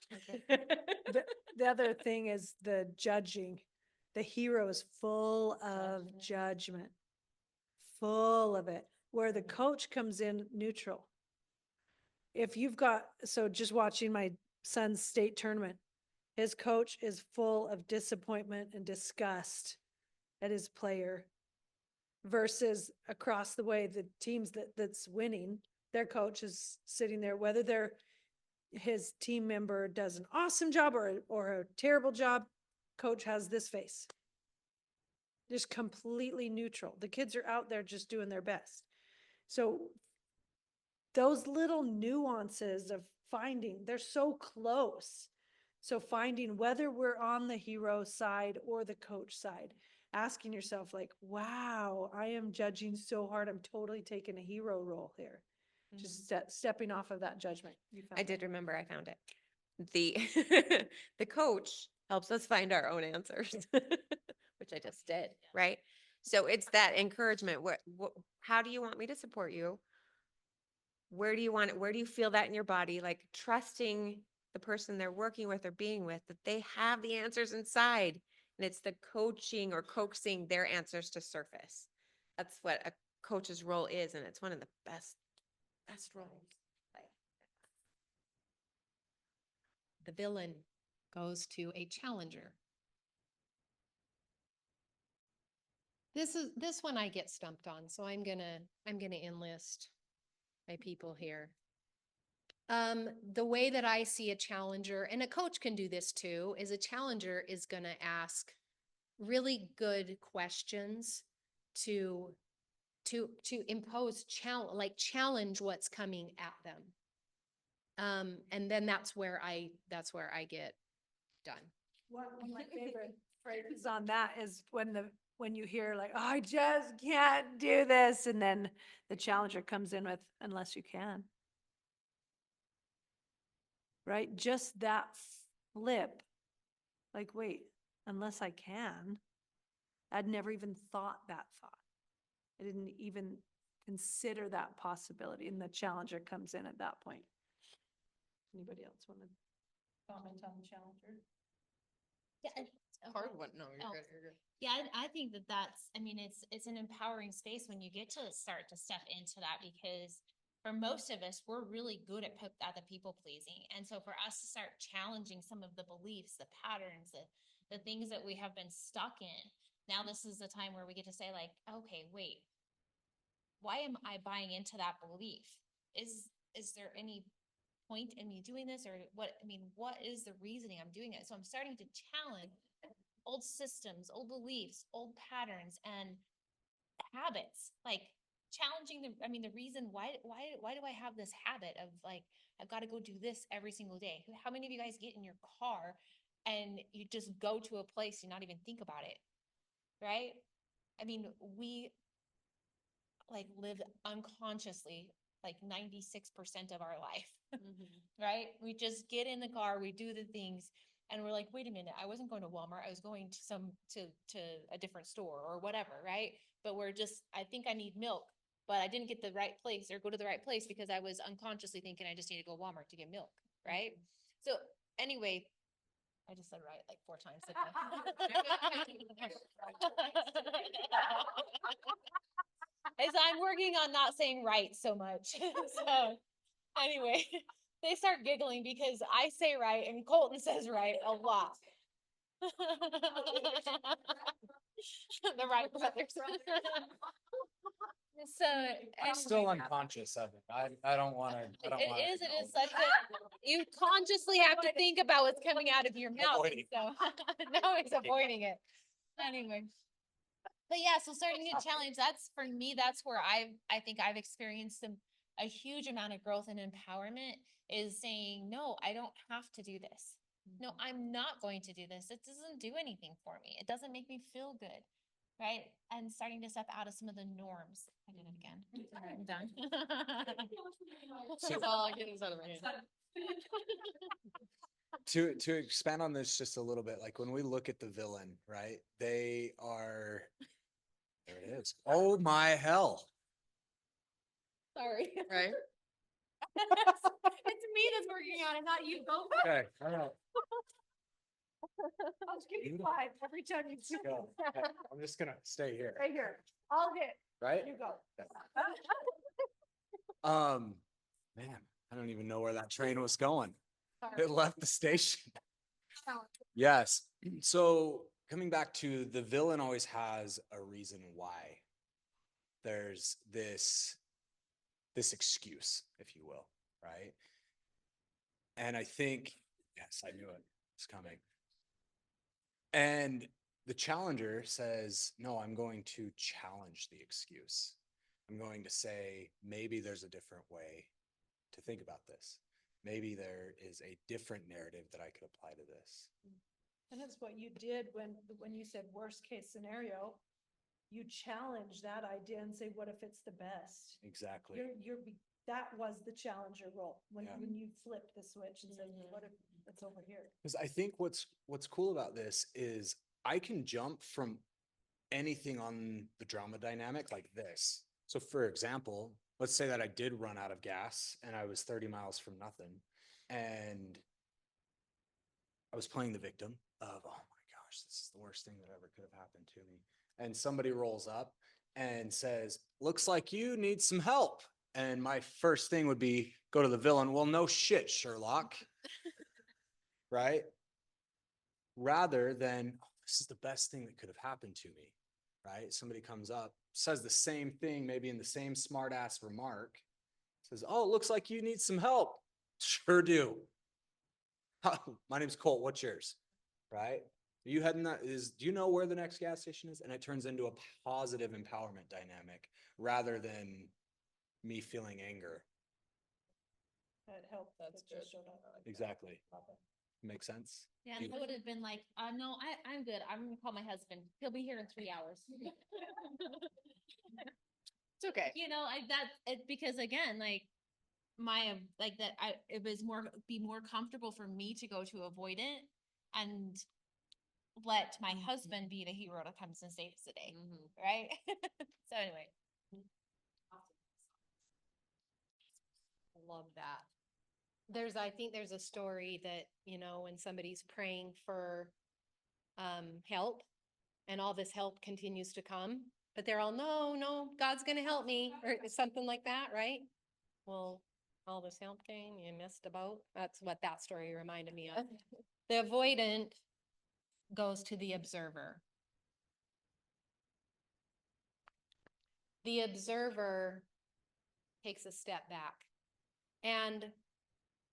The other thing is the judging. The hero is full of judgment, full of it, where the coach comes in neutral. If you've got, so just watching my son's state tournament, his coach is full of disappointment and disgust at his player versus across the way, the teams that's winning, their coach is sitting there, whether his team member does an awesome job or a terrible job, coach has this face. Just completely neutral. The kids are out there just doing their best. So those little nuances of finding, they're so close. So finding whether we're on the hero side or the coach side, asking yourself like, wow, I am judging so hard. I'm totally taking a hero role here. Just stepping off of that judgment. I did remember, I found it. The the coach helps us find our own answers, which I just did, right? So it's that encouragement. What, how do you want me to support you? Where do you want it? Where do you feel that in your body? Like trusting the person they're working with or being with, that they have the answers inside. And it's the coaching or coaxing their answers to surface. That's what a coach's role is. And it's one of the best roles. The villain goes to a challenger. This one I get stumped on, so I'm gonna enlist my people here. The way that I see a challenger, and a coach can do this too, is a challenger is gonna ask really good questions to impose challenge what's coming at them. And then that's where I get done. One of my favorite phrases on that is when you hear like, oh, I just can't do this. And then the challenger comes in with, unless you can. Right? Just that flip. Like, wait, unless I can. I'd never even thought that thought. I didn't even consider that possibility. And the challenger comes in at that point. Anybody else want to comment on the challenger? Yeah, Hard one. No, you're Oh. good. You're good. yeah, I think that's, I mean, it's an empowering space when you get to start to step into that, because for most of us, we're really good at the people pleasing. And so for us to start challenging some of the beliefs, the patterns, the things that we have been stuck in, now this is the time where we get to say like, okay, wait, why am I buying into that belief? Is there any point in me doing this, or what? I mean, what is the reasoning I'm doing it? So I'm starting to challenge old systems, old beliefs, old patterns, and habits. Like challenging the reason why do I have this habit of like, I've got to go do this every single day? How many of you guys get in your car and you just go to a place and not even think about it? Right? I mean, we like live unconsciously like 96% of our life, right? We just get in the car, we do the things, and we're like, wait a minute, I wasn't going to Walmart, I was going to a different store or whatever, right? But we're just, I think I need milk. but I didn't get the right place or go to the right place because I was unconsciously thinking I just need to go to Walmart to get milk, right? So anyway, I just said right like 4 times. As I'm working on not saying right so much. So anyway, they start giggling because I say right and Colton says right a lot. The Wright brothers. So I'm still unconscious of it. I don't want to. it is such a, you consciously have to think about what's coming out of your mouth. Avoiding. So no, it's avoiding it. Anyway. But yeah, so starting a challenge, that's for me, that's where I think I've experienced a huge amount of growth and empowerment is saying, no, I don't have to do this. No, I'm not going to do this. It doesn't do anything for me. It doesn't make me feel good. Right. And starting to step out of some of the norms. I did it again. All right, I'm done. I'll get this out of my hand. To expand on this just a little bit, like when we look at the villain, right? They are, there it is. Oh my hell. Sorry. Right? It's me that's working on it, not you. Go for it. Okay, all right. I'll just give you 5 every time you do. Go. Okay, I'm just gonna stay here, Right here. I'll hit. right? You go. Man, I don't even know where that train was going. It left the station. Yes. So coming back to the villain always has a reason why. There's this excuse, if you will, right? And I think, yes, I knew it was coming. And the challenger says, no, I'm going to challenge the excuse. I'm going to say, maybe there's a different way to think about this. Maybe there is a different narrative that I could apply to this. And that's what you did when you said worst case scenario, you challenge that idea and say, what if it's the best? Exactly. That was the challenger role when Yeah. you flipped the switch and said, what if it's over here? Because I think what's cool about this is I can jump from anything on the drama dynamic like this. So for example, let's say that I did run out of gas and I was 30 miles from nothing and I was playing the victim of, oh my gosh, this is the worst thing that ever could have happened to me. And somebody rolls up and says, looks like you need some help. And my first thing would be go to the villain. Well, no shit, Sherlock. Right? Rather than, oh, this is the best thing that could have happened to me. Right? Somebody comes up, says the same thing, maybe in the same smart ass remark, says, oh, it looks like you need some help. Sure do. My name's Colt. What's yours? Right? Are you heading that do you know where the next gas station is? And it turns into a positive empowerment dynamic rather than me feeling anger. That helped. That's that just good. showed up. Exactly. Make sense? Yeah, and I would have been like, no, I'm good. I'm gonna call my husband. He'll be here in 3 hours. It's okay. You know, because again, like it was be more comfortable for me to go to avoid it and let my husband be the hero that comes and saves the day. Right? So anyway. Love that. I think there's a story that, when somebody's praying for help and all this help continues to come, but they're all, no, God's going to help me or something like that, right? Well, all this help came, you missed a boat. That's what that story reminded me of. The avoidant goes to the observer. The observer takes a step back. And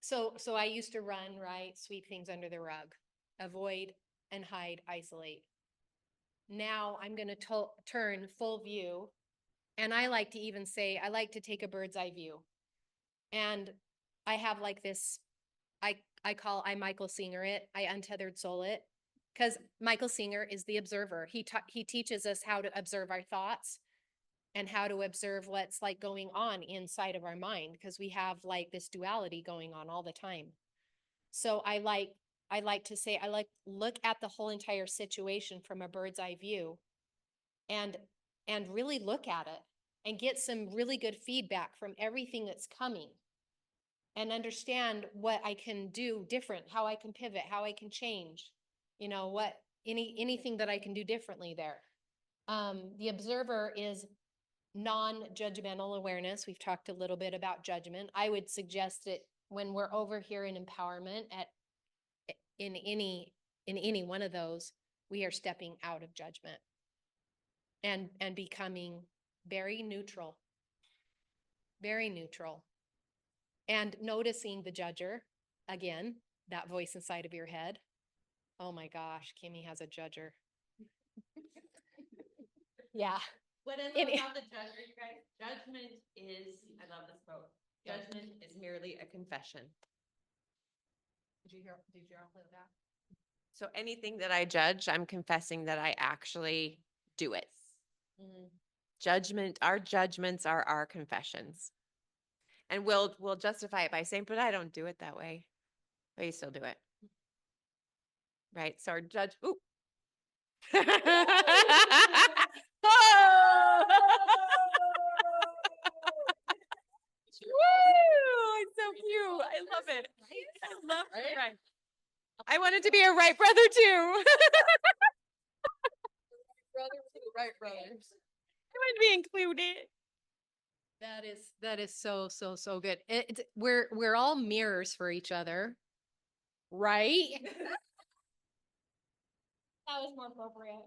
so I used to run, right? Sweep things under the rug, avoid and hide, isolate. Now I'm going to turn full view. And I like to even say, I like to take a bird's eye view. And I have like this, I Michael Singer it, I untethered soul it. Because Michael Singer is the observer. He teaches us how to observe our thoughts and how to observe what's like going on inside of our mind, because we have like this duality going on all the time. So I like to say, look at the whole entire situation from a bird's eye view and really look at it and get some really good feedback from everything that's coming and understand what I can do different, how I can pivot, how I can change, you know, anything that I can do differently there. The observer is non-judgmental awareness. We've talked a little bit about judgment. I would suggest that when we're over here in empowerment in any one of those, we are stepping out of judgment and becoming very neutral, and noticing the judger again, that voice inside of your head. Oh my gosh, Kimmy has a judger. Yeah. What I It- love about the judgment, you guys, judgment is, I love this quote, judgment is merely a confession. Did you hear that? So anything that I judge, I'm confessing that I actually do it. Our judgments are our confessions. And we'll justify it by saying, but I don't do it that way. But you still do it. Right? So our ooh. Oh! Woo! It's so cute. I love it. I love it. Right. I wanted to be a right brother too. Right, brothers. I want to be included. That is so good. We're all mirrors for each other, right? That was more appropriate.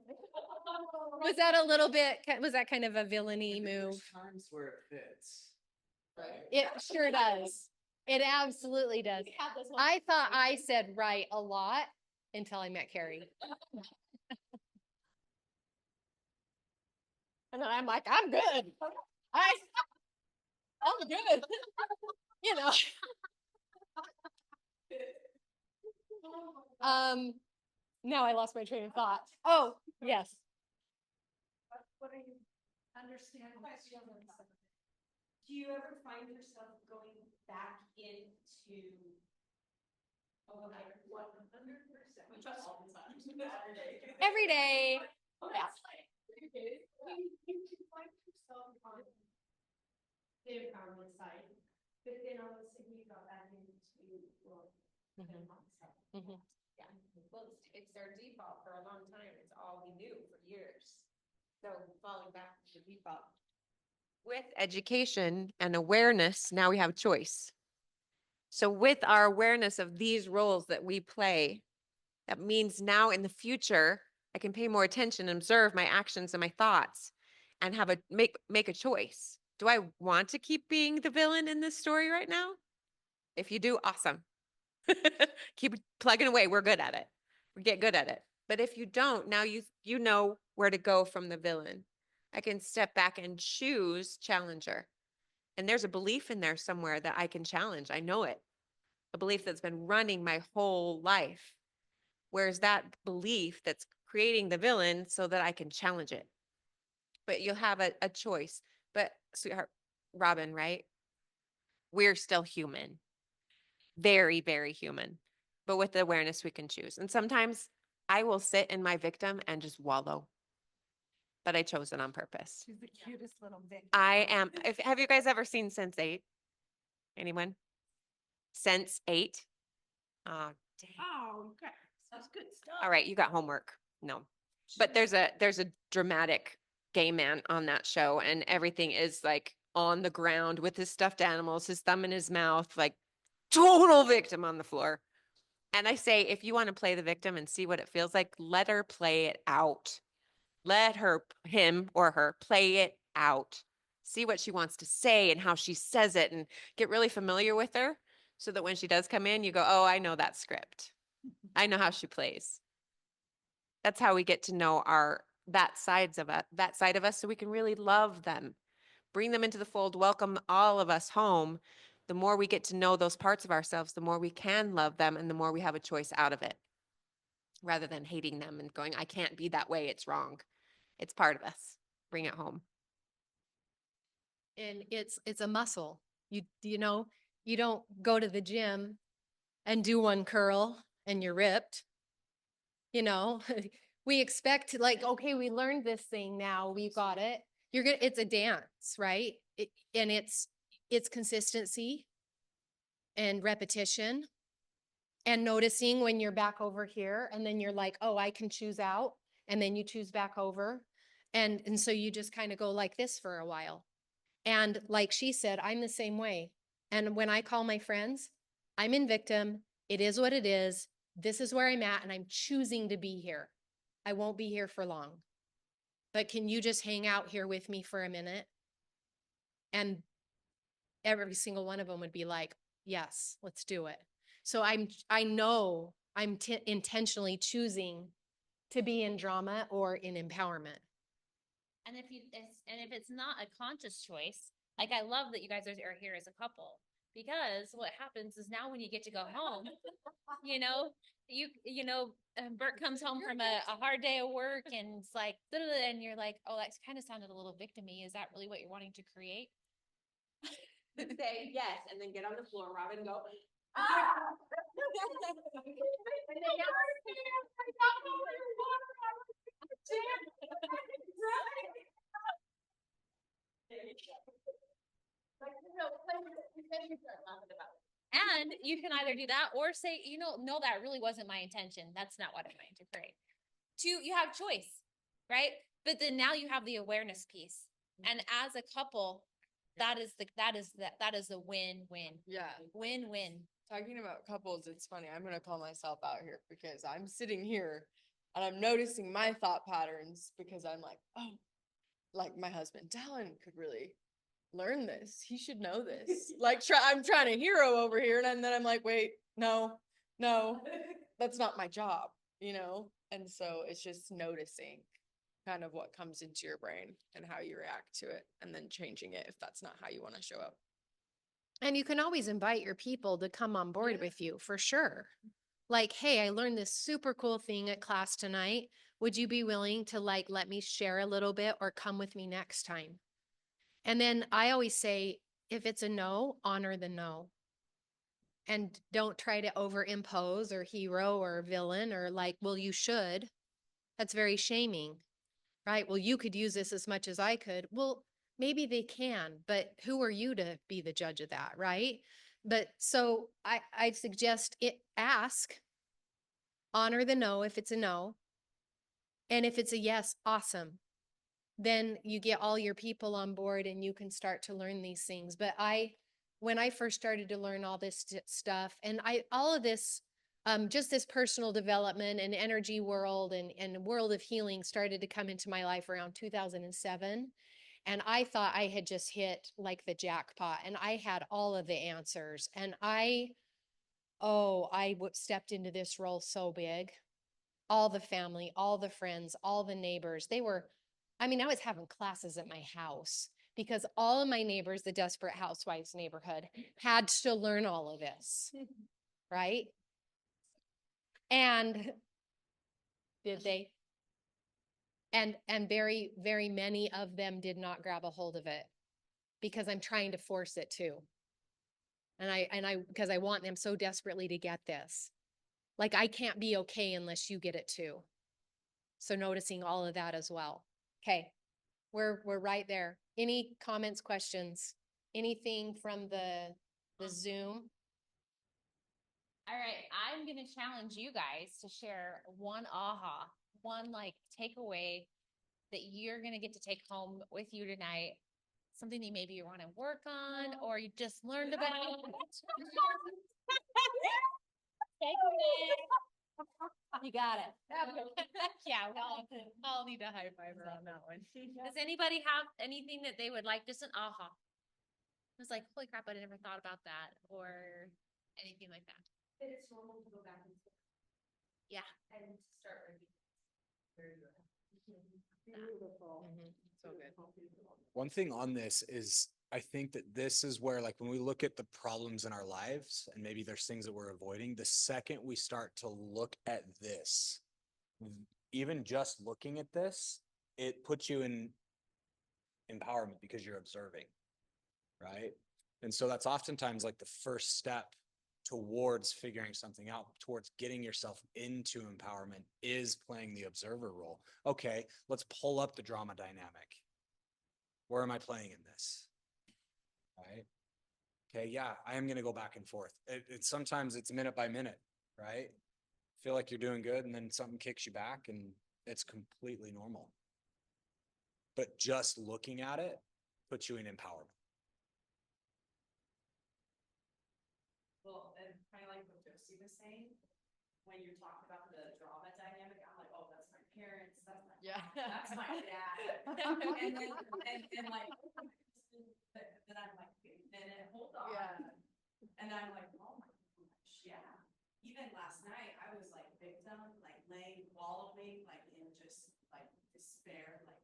Was that a little bit? Was that kind of a villainy move? There's times where it fits. Right? It sure does. It absolutely does. I thought I said right a lot until I met Carrie. And then I'm like, I'm good. I'm good. You know. Now I lost my train of thought. Oh, yes. What are you understanding? Do you ever find yourself going back into? Oh, like 100%. Which is all the time. Every day. Yeah. You find yourself on the empowerment side, but then all of a sudden you got back into, well, Mhm. Yeah. Well, it's our default for a long time. It's all we knew for years. So falling back to default. With education and awareness, now we have choice. So with our awareness of these roles that we play, that means now in the future, I can pay more attention and observe my actions and my thoughts and have make a choice. Do I want to keep being the villain in this story right now? If you do, awesome. Keep plugging away. We're good at it. We get good at it. But if you don't, now you know where to go from the villain. I can step back and choose challenger. And there's a belief in there somewhere that I can challenge. I know it. A belief that's been running my whole life. Where's that belief that's creating the villain so that I can challenge it? But you'll have a choice. But sweetheart, Robin, right? We're still human. Very, very human. But with the awareness, we can choose. And sometimes I will sit in my victim and just wallow. But I chose it on purpose. She's the cutest little victim. I am. Have you guys ever seen Sense8? Anyone? Sense8? Oh, dang. Oh, okay. That's good stuff. All right, you got homework. No. But there's a dramatic gay man on that show, and everything is like on the ground with his stuffed animals, his thumb in his mouth, like total victim on the floor. And I say, if you want to play the victim and see what it feels like, let her play it out. Let him or her play it out. See what she wants to say and how she says it, and get really familiar with her so that when she does come in, you go, oh, I know that script. I know how she plays. That's how we get to know that side of us so we can really love them. Bring them into the fold, welcome all of us home. The more we get to know those parts of ourselves, the more we can love them and the more we have a choice out of it. Rather than hating them and going, I can't be that way, it's wrong. It's part of us. Bring it home. And it's a muscle. You know, you don't go to the gym and do one curl and you're ripped. You know, we expect like, okay, we learned this thing now, we got it. it's a dance, right? And it's consistency and repetition and noticing when you're back over here and then you're like, oh, I can choose out, and then you choose back over. And so you just kind of go like this for a while. And like she said, I'm the same way. And when I call my friends, I'm in victim. It is what it is. This is where I'm at, and I'm choosing to be here. I won't be here for long. But can you just hang out here with me for a minute? And every single one of them would be like, yes, let's do it. So I know I'm intentionally choosing to be in drama or in empowerment. And if it's not a conscious choice, like I love that you guys are here as a couple, because what happens is now when you get to go home, Bert comes home from a hard day of work and it's like, and you're like, oh, that kind of sounded a little victim-y. Is that really what you're wanting to create? Say yes, and then get on the floor, Robin, go. And you can either do that or say, no, that really wasn't my intention. That's not what I'm trying to create. Two, you have choice, right? But then now you have the awareness piece. And as a couple, that is a win-win. Yeah. Win-win. Talking about couples, it's funny. I'm gonna call myself out here because I'm sitting here and I'm noticing my thought patterns because I'm like, oh, like my husband, Dallin could really learn this. He should know this. Like I'm trying to hero over here, and then I'm like, wait, no, that's not my job, And so it's just noticing kind of what comes into your brain and how you react to it, and then changing it if that's not how you want to show up. And you can always invite your people to come on board with you for sure. Like, hey, I learned this super cool thing at class tonight. Would you be willing to let me share a little bit or come with me next time? And then I always say, if it's a no, honor the no. And don't try to overimpose or hero or villain or well, you should. That's very shaming, right? Well, you could use this as much as I could. Well, maybe they can, but who are you to be the judge of that, right? But so I'd suggest ask, honor the no if it's a no. And if it's a yes, awesome. Then you get all your people on board and you can start to learn these things. But when I first started to learn all this stuff and all of this, just this personal development and energy world and world of healing started to come into my life around 2007. And I thought I had just hit the jackpot and I had all of the answers. And I stepped into this role so big. All the family, all the friends, all the neighbors, I was having classes at my house because all of my neighbors, the Desperate Housewives neighborhood, had to learn all of this, right? And did they? And very, very many of them did not grab a hold of it because I'm trying to force it too. Because I want them so desperately to get this. I can't be okay unless you get it too. So noticing all of that as well. Okay, we're right there. Any comments, questions? Anything from the Zoom? All right, I'm going to challenge you guys to share one one takeaway that you're going to get to take home with you tonight. Something that maybe you want to work on or you just learned about. You got it. Yeah, we all need a high five on that one. Does anybody have anything that they would like? Just an aha. It was like, holy crap, I never thought about that or anything like that. It's normal to go back and forth. Yeah. And start reading. Very good. Beautiful. So good. One thing on this is I think that this is where when we look at the problems in our lives and maybe there's things that we're avoiding, the second we start to look at this, even just looking at this, it puts you in empowerment because you're observing, right? And so that's oftentimes the first step towards figuring something out, towards getting yourself into empowerment is playing the observer role. Okay, let's pull up the drama dynamic. Where am I playing in this? Right? Okay, yeah, I am gonna go back and forth. Sometimes it's minute by minute, right? Feel like you're doing good and then something kicks you back and it's completely normal. But just looking at it puts you in empowerment. Well, and kind of like what Josie was saying, when you're talking about the drama dynamic, I'm like, oh, that's my parents, that's my, that's my dad. And then, and like, then I'm like, wait a minute, hold on. And I'm like, oh my gosh, yeah. Even last night, I was like victim, like laying, wallowing, like in just like despair, like,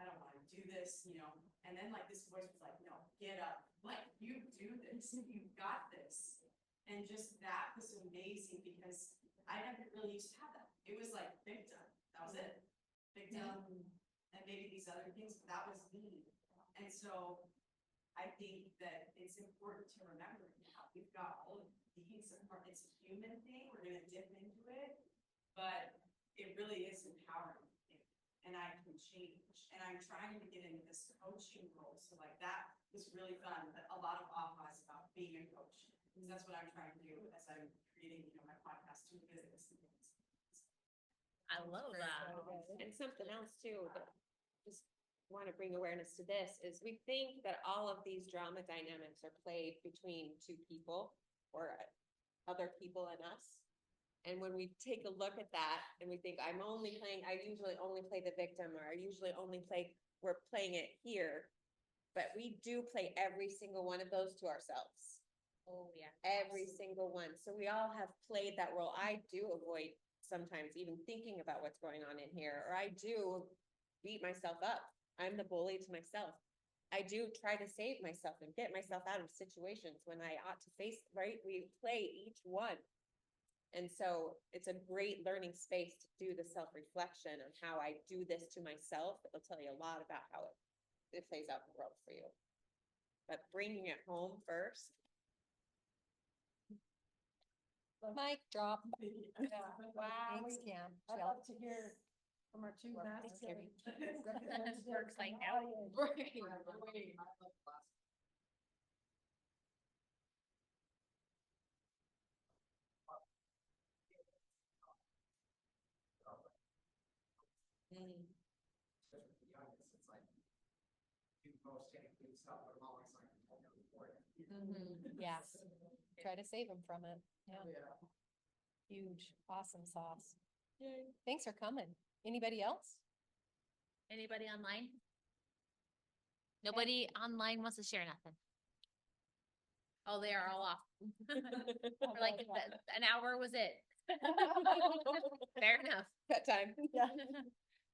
I don't wanna do this, you know? And then like this voice was like, no, get up, like you do this, you got this. And just that was amazing because I never really used to have that. It was like victim, that was it. Victim, and maybe these other things, but that was me. And so I think that it's important to remember now, we've got all of these, it's a human thing, we're gonna dip into it, but it really is empowering. And I can change, and I'm trying to get into this coaching role, so like that was really fun, but a lot of ahas about being a coach. Because that's what I'm trying to do as I'm creating, you know, my podcast to business and things. I love that. And something else too, that just want to bring awareness to this is we think that all of these drama dynamics are played between two people or other people and us. And when we take a look at that and we think I usually only play the victim, or I usually only we're playing it here. But we do play every single one of those to ourselves. Oh, yeah. Every single one. So we all have played that role. I do avoid sometimes even thinking about what's going on in here, or I do beat myself up. I'm the bully to myself. I do try to save myself and get myself out of situations when I ought to face, right? We play each one. And so it's a great learning space to do the self-reflection on how I do this to myself. It'll tell you a lot about how it plays out in the world for you. But bringing it home first. Mic drop. Wow. Thanks, Cam. I'd love to hear from our two Thanks, Carrie. Works like that. Yeah, try to save them from it. Yeah. Huge, awesome sauce. Thanks for coming. Anybody else? Anybody online? Nobody online wants to share nothing. Oh, they are all off. We're like, an hour was it. Fair enough. That time.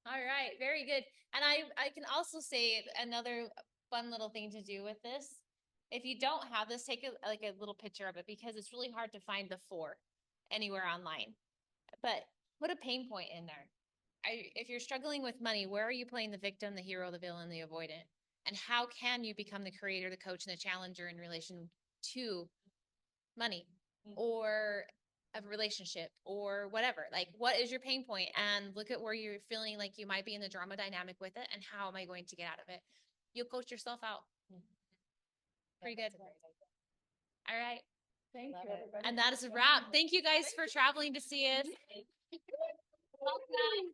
All right, very good. And I can also say another fun little thing to do with this. If you don't have this, take a little picture of it, because it's really hard to find the 4 anywhere online. But put a pain point in there. If you're struggling with money, where are you playing the victim, the hero, the villain, the avoidant? And how can you become the creator, the coach, and the challenger in relation to money or a relationship or whatever? Like, what is your pain point? And look at where you're feeling like you might be in the drama dynamic with it, and how am I going to get out of it? You'll coach yourself out. Pretty good. All right. Thank Love you, it. everybody. And that is a wrap. Thank you guys for traveling to see us. Well done.